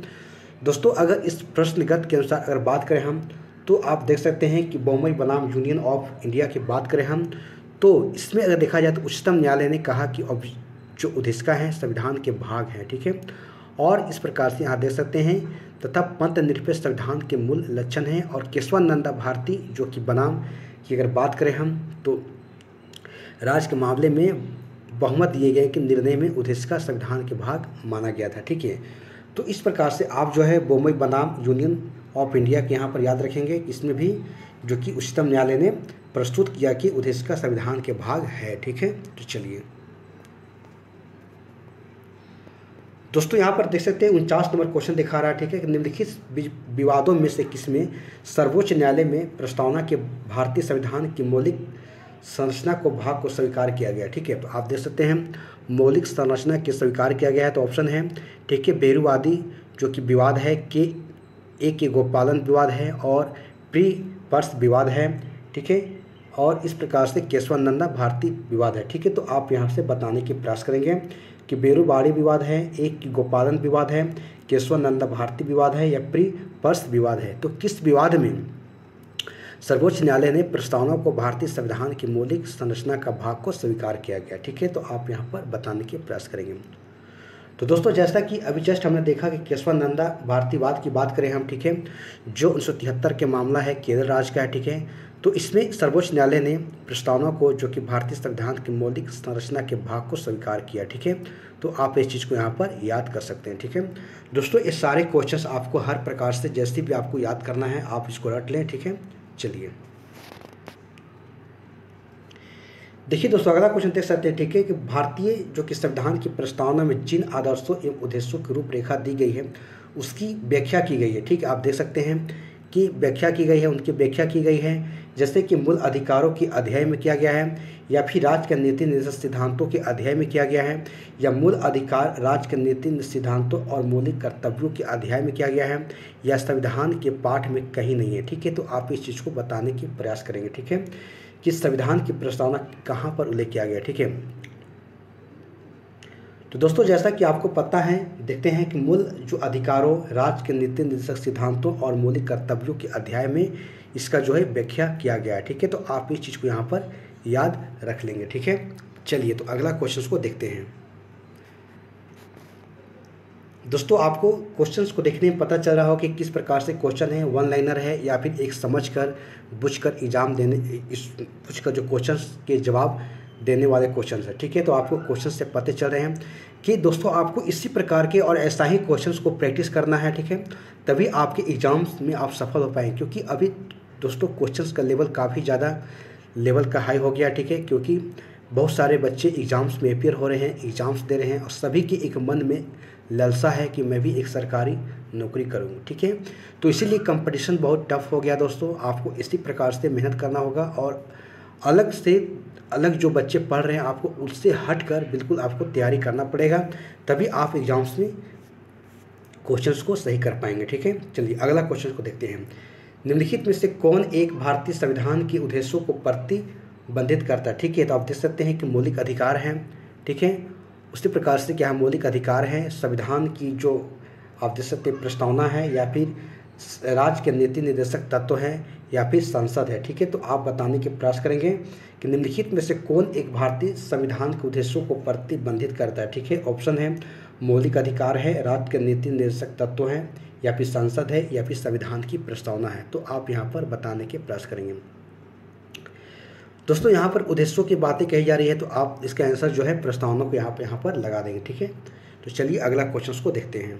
दोस्तों अगर इस प्रश्नगत के अनुसार अगर बात करें हम, तो आप देख सकते हैं कि बम्बई बनाम यूनियन ऑफ इंडिया की बात करें हम, तो इसमें अगर देखा जाए तो उच्चतम न्यायालय ने कहा कि अब जो उद्देशिका है संविधान के भाग हैं। ठीक है, और इस प्रकार से यहाँ देख सकते हैं तथा पंथ निरपेक्ष संविधान के मूल लक्षण हैं। और केशवानंदा भारती जो कि बनाम की अगर बात करें हम, तो राज्य के मामले में बहुमत दिए गए कि निर्णय में उद्देशिका संविधान के भाग माना गया था। ठीक है, तो इस प्रकार से आप जो है बम्बई बनाम यूनियन ऑफ इंडिया के यहाँ पर याद रखेंगे। इसमें भी जो कि उच्चतम न्यायालय ने प्रस्तुत किया कि उद्देशिका संविधान के भाग है। ठीक है, तो चलिए दोस्तों यहाँ पर देख सकते हैं 49 नंबर क्वेश्चन दिखा रहा है। ठीक है, कि निम्नलिखित विवादों में से किसमें सर्वोच्च न्यायालय में प्रस्तावना के भारतीय संविधान की मौलिक संरचना को भाग को स्वीकार किया गया। ठीक है, तो आप देख सकते हैं मौलिक संरचना के स्वीकार किया गया है, तो ऑप्शन है। ठीक है, बेरुवादी जो कि विवाद है, के गोपालन विवाद है, और प्री पर्स विवाद है। ठीक है, और इस प्रकार से केशवानंदा भारती विवाद है। ठीक है, तो आप यहाँ से बताने के प्रयास करेंगे कि बेरुवाड़ी विवाद है, एक गोपालन विवाद है, केशवानंदा भारती विवाद है, या प्री पर्स विवाद है। तो किस विवाद में सर्वोच्च न्यायालय ने प्रस्तावना को भारतीय संविधान की मौलिक संरचना का भाग को स्वीकार किया गया। ठीक है, तो आप यहाँ पर बताने के प्रयास करेंगे। तो दोस्तों जैसा कि अभी जस्ट हमने देखा कि केशवानंदा भारतीवाद की बात करें हम, ठीक है, जो 1973 के मामला है केरल राज्य का है। ठीक है, तो इसमें सर्वोच्च न्यायालय ने प्रस्तावना को जो कि भारतीय संविधान की मौलिक संरचना के भाग को स्वीकार किया। ठीक है, तो आप इस चीज़ को यहाँ पर याद कर सकते हैं। ठीक है दोस्तों, ये सारे क्वेश्चंस आपको हर प्रकार से जैसे भी आपको याद करना है आप इसको रट लें। ठीक है, चलिए देखिए दोस्तों अगला क्वेश्चन देख सकते हैं। ठीक है, कि भारतीय जो कि संविधान की प्रस्तावना में जिन आदर्शों एवं उद्देश्यों की रूपरेखा दी गई है उसकी व्याख्या की गई है। ठीक है, आप देख सकते हैं कि व्याख्या की गई है, उनकी व्याख्या की गई है, जैसे कि मूल अधिकारों के अध्याय में किया गया है, या फिर राज्य के नीति निर्देशक सिद्धांतों के अध्याय में किया गया है, या मूल अधिकार राज्य के नीति सिद्धांतों और मौलिक कर्तव्यों के अध्याय में किया गया है, या संविधान के पाठ में कहीं नहीं है। ठीक है, तो आप इस चीज़ को बताने की प्रयास करेंगे। ठीक है, कि संविधान की प्रस्तावना कहाँ पर उल्लेख किया गया। ठीक है, तो दोस्तों जैसा कि आपको पता है, देखते हैं कि मूल जो अधिकारों राज्य के नीति निर्देशक सिद्धांतों और मौलिक कर्तव्यों के अध्याय में इसका जो है व्याख्या किया गया है। ठीक है, तो आप इस चीज़ को यहाँ पर याद रख लेंगे। ठीक है, चलिए तो अगला क्वेश्चन को देखते हैं। दोस्तों आपको क्वेश्चंस को देखने में पता चल रहा हो कि किस प्रकार से क्वेश्चन है, वन लाइनर है या फिर एक समझकर बुझकर एग्जाम देने बुझकर जो क्वेश्चंस के जवाब देने वाले क्वेश्चंस है। ठीक है, तो आपको क्वेश्चन से पता चल रहे हैं कि दोस्तों आपको इसी प्रकार के और ऐसा ही क्वेश्चंस को प्रैक्टिस करना है। ठीक है, तभी आपके एग्जाम्स में आप सफल हो पाएंगे, क्योंकि अभी दोस्तों क्वेश्चंस का लेवल काफ़ी ज़्यादा लेवल का हाई हो गया। ठीक है, क्योंकि बहुत सारे बच्चे एग्ज़ाम्स में अपियर हो रहे हैं, एग्ज़ाम्स दे रहे हैं, और सभी के एक मन में लालसा है कि मैं भी एक सरकारी नौकरी करूँ। ठीक है, तो इसीलिए कंपटीशन बहुत टफ हो गया दोस्तों। आपको इसी प्रकार से मेहनत करना होगा, और अलग से अलग जो बच्चे पढ़ रहे हैं आपको उससे हटकर बिल्कुल आपको तैयारी करना पड़ेगा, तभी आप एग्ज़ाम्स में क्वेश्चंस को सही कर पाएंगे। ठीक है, चलिए अगला क्वेश्चन को देखते हैं। निम्नलिखित में से कौन एक भारतीय संविधान के उद्देश्यों को प्रतिबंधित करता है। ठीक है, तो आप देख सकते हैं कि मौलिक अधिकार हैं। ठीक है, उसी प्रकार से क्या मौलिक अधिकार हैं, संविधान की जो आप देख सकते हैं प्रस्तावना है, या फिर राज्य के नीति निर्देशक तत्व हैं, या फिर संसद है। ठीक है, तो आप बताने के प्रयास करेंगे कि निम्नलिखित में से कौन एक भारतीय संविधान के उद्देश्यों को प्रतिबंधित करता है। ठीक है, ऑप्शन है मौलिक अधिकार है, राज्य के नीति निर्देशक तत्व हैं, या फिर संसद है, या फिर संविधान की प्रस्तावना है। तो आप यहाँ पर बताने के प्रयास करेंगे। दोस्तों यहाँ पर उद्देश्यों की बातें कही जा रही है, तो आप इसका आंसर जो है प्रस्तावना को यहाँ पर लगा देंगे। ठीक है, तो चलिए अगला क्वेश्चन को देखते हैं।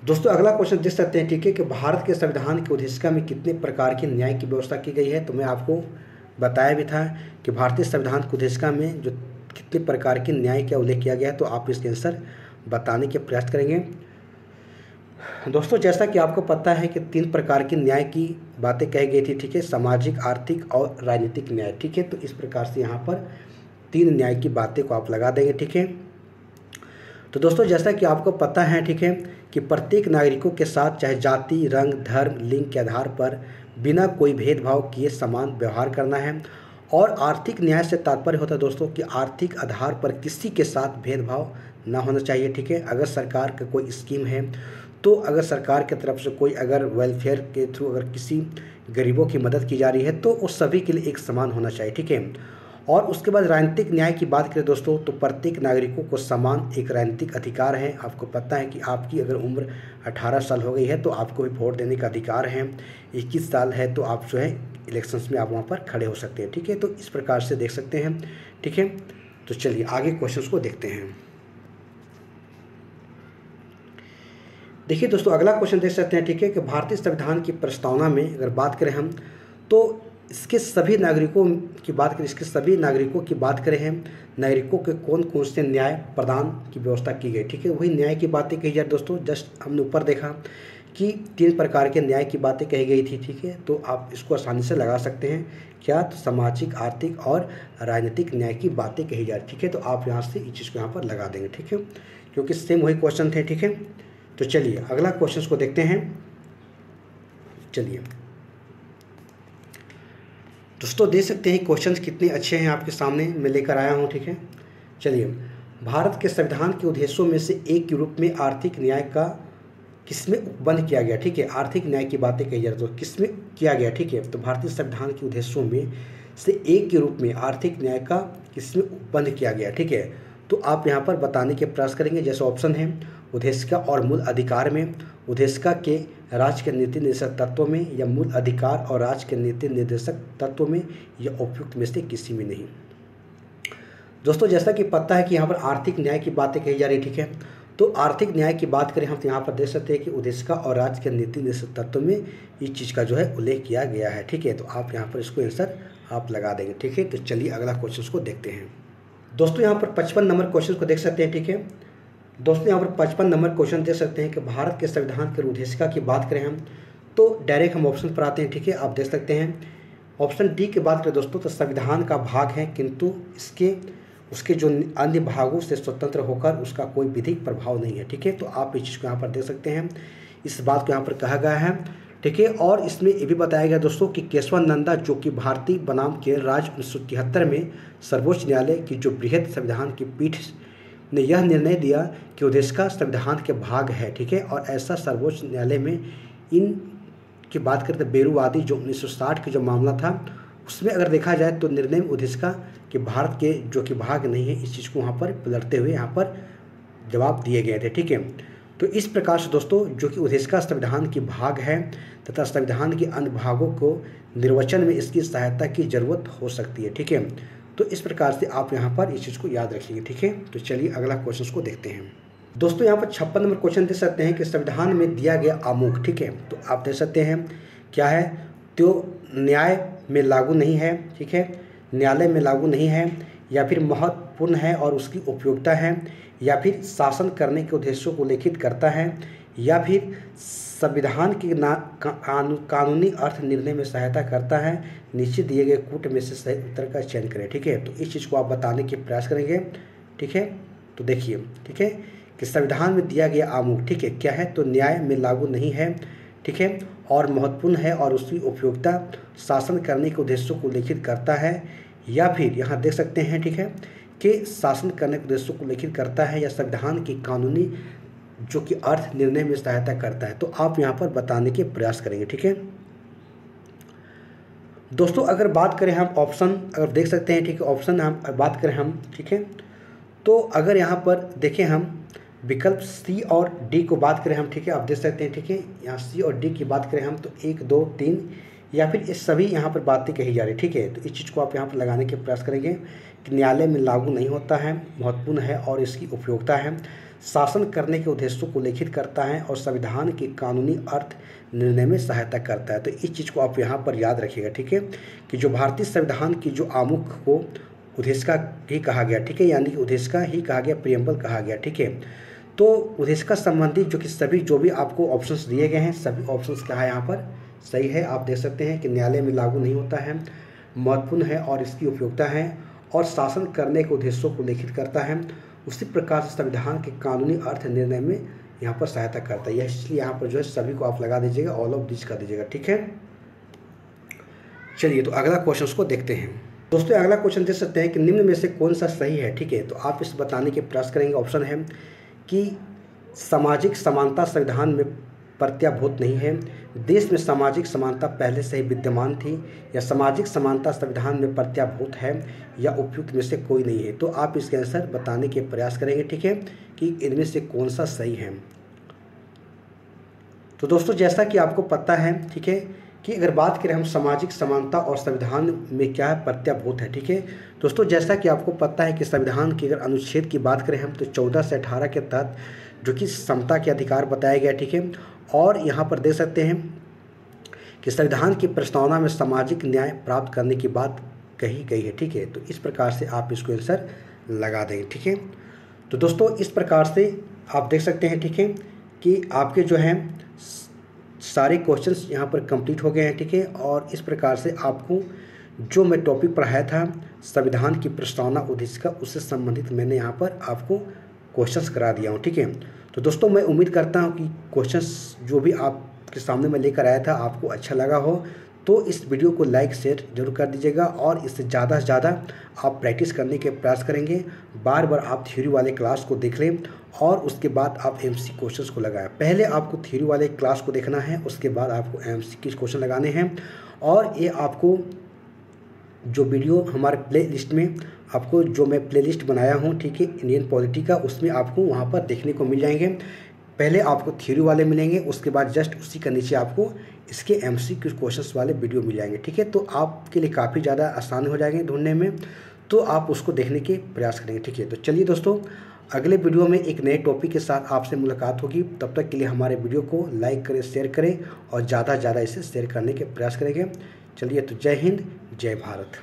दोस्तों अगला क्वेश्चन देख सकते हैं, ठीक है, कि भारत के संविधान की उद्देशिका में कितने प्रकार की न्याय की व्यवस्था की गई है। तो मैं आपको बताया भी था कि भारतीय संविधान की उद्देशिका में जो कितने प्रकार के न्याय का उल्लेख किया गया है, तो आप इसके आंसर बताने के प्रयास करेंगे। दोस्तों जैसा कि आपको पता है कि 3 प्रकार के न्याय की बातें कही गई थी। ठीक है, सामाजिक, आर्थिक और राजनीतिक न्याय। ठीक है, तो इस प्रकार से यहाँ पर 3 न्याय की बातें को आप लगा देंगे। ठीक है, तो दोस्तों जैसा कि आपको पता है, ठीक है, कि प्रत्येक नागरिकों के साथ चाहे जाति, रंग, धर्म, लिंग के आधार पर बिना कोई भेदभाव किए समान व्यवहार करना है। और आर्थिक न्याय से तात्पर्य होता है दोस्तों कि आर्थिक आधार पर किसी के साथ भेदभाव ना होना चाहिए। ठीक है, अगर सरकार का कोई स्कीम है, तो अगर सरकार की तरफ से कोई अगर वेलफेयर के थ्रू अगर किसी गरीबों की मदद की जा रही है, तो उस सभी के लिए एक समान होना चाहिए। ठीक है, और उसके बाद राजनीतिक न्याय की बात करें दोस्तों, तो प्रत्येक नागरिकों को समान एक राजनीतिक अधिकार है। आपको पता है कि आपकी अगर उम्र 18 साल हो गई है, तो आपको भी वोट देने का अधिकार है। 21 साल है तो आप जो है इलेक्शंस में आप वहाँ पर खड़े हो सकते हैं। ठीक है, तो इस प्रकार से देख सकते हैं। ठीक है, तो चलिए आगे क्वेश्चन को देखते हैं। देखिए दोस्तों अगला क्वेश्चन देख सकते हैं। ठीक है, कि भारतीय संविधान की प्रस्तावना में अगर बात करें हम, तो इसके सभी नागरिकों की बात करें, इसके सभी नागरिकों की बात करें हम, नागरिकों के कौन कौन से न्याय प्रदान की व्यवस्था की गई। ठीक है, वही न्याय की बातें कही जाए दोस्तों। जस्ट हमने ऊपर देखा कि 3 प्रकार के न्याय की बातें कही गई थी। ठीक है, तो आप इसको आसानी से लगा सकते हैं। क्या, तो सामाजिक, आर्थिक और राजनीतिक न्याय की बातें कही जा रही। ठीक है, तो आप यहाँ से इस चीज़ को यहाँ पर लगा देंगे। ठीक है, क्योंकि सेम वही क्वेश्चन थे। ठीक है, तो चलिए अगला क्वेश्चन को देखते हैं। चलिए दोस्तों देख सकते हैं क्वेश्चंस कितने अच्छे हैं आपके सामने मैं लेकर आया हूं। ठीक है, चलिए भारत के संविधान के उद्देश्यों में से एक के रूप में आर्थिक न्याय का किसमें उपबंध किया गया। ठीक है, आर्थिक न्याय की बातें कही जा रही तो किसमें किया गया। ठीक है, तो भारतीय संविधान के उद्देश्यों में से एक के रूप में आर्थिक न्याय का किसमें उपबंध किया गया। ठीक है, तो आप यहाँ पर बताने के प्रयास करेंगे। जैसे ऑप्शन है उद्देशिका और मूल अधिकार में, उद्देशिका के राज्य के नीति निर्देशक तत्व में, या मूल अधिकार और राज्य के नीति निर्देशक तत्व में, या उपयुक्त में से किसी में नहीं। दोस्तों जैसा कि पता है कि यहाँ पर आर्थिक न्याय की बातें कही जा रही। ठीक है, तो आर्थिक न्याय की बात करें हम, तो यहाँ पर देख सकते हैं कि उद्देशिका और राज्य के नीति निर्देशक तत्व में इस चीज़ का जो है उल्लेख किया गया है। ठीक है, तो आप यहाँ पर इसको आंसर आप लगा देंगे। ठीक है, तो चलिए अगला क्वेश्चन को देखते हैं। दोस्तों यहाँ पर 55 नंबर क्वेश्चन को देख सकते हैं। ठीक है दोस्तों, यहाँ पर 55 नंबर क्वेश्चन देख सकते हैं कि भारत के संविधान के उद्देशिका की बात करें हम, तो डायरेक्ट हम ऑप्शन पर आते हैं। ठीक है, आप देख सकते हैं ऑप्शन डी की बात करें दोस्तों, तो संविधान का भाग है किंतु उसके जो अन्य भागों से स्वतंत्र होकर उसका कोई विधिक प्रभाव नहीं है। ठीक है, तो आप इस चीज़ को यहाँ पर देख सकते हैं, इस बात को यहाँ पर कहा गया है। ठीक है, और इसमें ये भी बताया गया दोस्तों कि केशवानंदा, जो कि भारतीय बनाम केरल राज्य 1973 में सर्वोच्च न्यायालय की जो बृहद संविधान की पीठ ने यह निर्णय दिया कि उद्देशिका संविधान के भाग है। ठीक है, और ऐसा सर्वोच्च न्यायालय में इन की बात करते बेरुवादी जो 1960 का जो मामला था, उसमें अगर देखा जाए तो निर्णय में उद्देशिका के भारत के जो कि भाग नहीं है, इस चीज़ को वहाँ पर पलटते हुए यहाँ पर जवाब दिए गए थे। ठीक है, तो इस प्रकार से दोस्तों जो कि उद्देशिका संविधान की भाग है तथा संविधान के अन्य भागों को निर्वचन में इसकी सहायता की जरूरत हो सकती है। ठीक है, तो इस प्रकार से आप यहाँ पर इस चीज़ को याद रखिए। ठीक है, तो चलिए अगला क्वेश्चन को देखते हैं। दोस्तों यहाँ पर 56 नंबर क्वेश्चन देख सकते हैं कि संविधान में दिया गया आमुख। ठीक है, तो आप देख सकते हैं क्या है, तो न्याय में लागू नहीं है। ठीक है, न्यायालय में लागू नहीं है, या फिर महत्वपूर्ण है और उसकी उपयोगिता है, या फिर शासन करने के उद्देश्यों को उल्लेखित करता है, या फिर संविधान के कानूनी अर्थ निर्णय में सहायता करता है। नीचे दिए गए कूट में से सही उत्तर का चयन करें। ठीक है, तो इस चीज़ को आप बताने के प्रयास करेंगे। ठीक है, तो देखिए, ठीक है, कि संविधान में दिया गया आमुख, ठीक है, क्या है, तो न्याय में लागू नहीं है। ठीक है, और महत्वपूर्ण है और उसकी उपयोगिता शासन करने के उद्देश्यों को उल्लेखित करता है, या फिर यहाँ देख सकते हैं, ठीक है, कि शासन करने के उद्देश्यों को उल्लेखित करता है, या संविधान की कानूनी जो कि अर्थ निर्णय में सहायता करता है। तो आप यहाँ पर बताने के प्रयास करेंगे। ठीक है दोस्तों, अगर बात करें हम ऑप्शन, अगर देख सकते हैं, ठीक है, ऑप्शन हम बात करें हम, ठीक है, तो अगर यहाँ पर देखें हम विकल्प सी और डी को बात करें हम, ठीक है, आप देख सकते हैं, ठीक है, यहाँ सी और डी की बात करें हम, तो 1 2 3 या फिर ये सभी यहाँ पर बातें कही जा रही है, ठीक है। तो इस चीज़ को आप यहाँ पर लगाने के प्रयास करेंगे कि न्यायालय में लागू नहीं होता है, महत्वपूर्ण है और इसकी उपयोगिता है, शासन करने के उद्देश्यों को लिखित करता है और संविधान के कानूनी अर्थ निर्णय में सहायता करता है। तो इस चीज़ को आप यहाँ पर याद रखिएगा, ठीक है, कि जो भारतीय संविधान की जो आमुख को उद्देशिका ही कहा गया, ठीक है, यानी कि उद्देशिका ही कहा गया, प्रियम्बल कहा गया, ठीक है। तो उद्देशिका संबंधी जो कि सभी जो भी आपको ऑप्शंस दिए गए हैं, सभी ऑप्शंस क्या है यहाँ पर सही है। आप देख सकते हैं कि न्यायालय में लागू नहीं होता है, महत्वपूर्ण है और इसकी उपयोगिता है, और शासन करने के उद्देश्यों को लिखित करता है, उसी प्रकार से संविधान के कानूनी अर्थ निर्णय में यहाँ पर सहायता करता है। इसलिए यहाँ पर जो है सभी को आप लगा दीजिएगा, ऑल ऑफ दिस कर दीजिएगा, ठीक है। चलिए तो अगला क्वेश्चन को देखते हैं। दोस्तों अगला क्वेश्चन देख सकते हैं कि निम्न में से कौन सा सही है, ठीक है। तो आप इस बताने के प्रयास करेंगे। ऑप्शन है कि सामाजिक समानता संविधान में प्रत्याभूत नहीं है, देश में सामाजिक समानता पहले से ही विद्यमान थी, या सामाजिक समानता संविधान में प्रत्याभूत है, या उपयुक्त में से कोई नहीं है। तो आप इसके आंसर बताने के प्रयास करेंगे, ठीक है, कि इनमें से कौन सा सही है। तो दोस्तों जैसा कि आपको पता है, ठीक है, कि अगर बात करें हम सामाजिक समानता और संविधान में क्या है, प्रत्याभूत है, ठीक है। दोस्तों जैसा कि आपको पता है कि संविधान की अगर अनुच्छेद की बात करें हम, तो 14 से 18 के तहत जो कि समता के अधिकार बताया गया, ठीक है। और यहाँ पर देख सकते हैं कि संविधान की प्रस्तावना में सामाजिक न्याय प्राप्त करने की बात कही गई है, ठीक है। तो इस प्रकार से आप इसको आंसर लगा देंगे, ठीक है। तो दोस्तों इस प्रकार से आप देख सकते हैं, ठीक है, कि आपके जो हैं सारे क्वेश्चंस यहाँ पर कंप्लीट हो गए हैं, ठीक है। और इस प्रकार से आपको जो मैं टॉपिक पढ़ाया था संविधान की प्रस्तावना उद्देशिका, उससे संबंधित मैंने यहाँ पर आपको क्वेश्चंस करा दिया हूँ, ठीक है। तो दोस्तों मैं उम्मीद करता हूँ कि क्वेश्चंस जो भी आपके सामने मैं लेकर आया था आपको अच्छा लगा हो। तो इस वीडियो को लाइक शेयर जरूर कर दीजिएगा, और इससे ज़्यादा से ज़्यादा आप प्रैक्टिस करने के प्रयास करेंगे। बार बार आप थ्योरी वाले क्लास को देख लें और उसके बाद आप एमसी क्वेश्चंस को लगाएं। पहले आपको थ्योरी वाले क्लास को देखना है, उसके बाद आपको एमसी के क्वेश्चन लगाने हैं। और ये आपको जो वीडियो हमारे प्ले लिस्ट में आपको जो मैं प्ले लिस्ट बनाया हूँ, ठीक है, इंडियन पॉलिटी का, उसमें आपको वहाँ पर देखने को मिल जाएंगे। पहले आपको थ्योरी वाले मिलेंगे, उसके बाद जस्ट उसी का नीचे आपको इसके एमसीक्यू क्वेश्चंस वाले वीडियो मिल जाएंगे, ठीक है। तो आपके लिए काफ़ी ज़्यादा आसान हो जाएंगे ढूंढने में, तो आप उसको देखने के प्रयास करेंगे, ठीक है। तो चलिए दोस्तों अगले वीडियो में एक नए टॉपिक के साथ आपसे मुलाकात होगी। तब तक के लिए हमारे वीडियो को लाइक करें, शेयर करें और ज़्यादा से ज़्यादा इसे शेयर करने के प्रयास करेंगे। चलिए तो जय हिंद, जय भारत।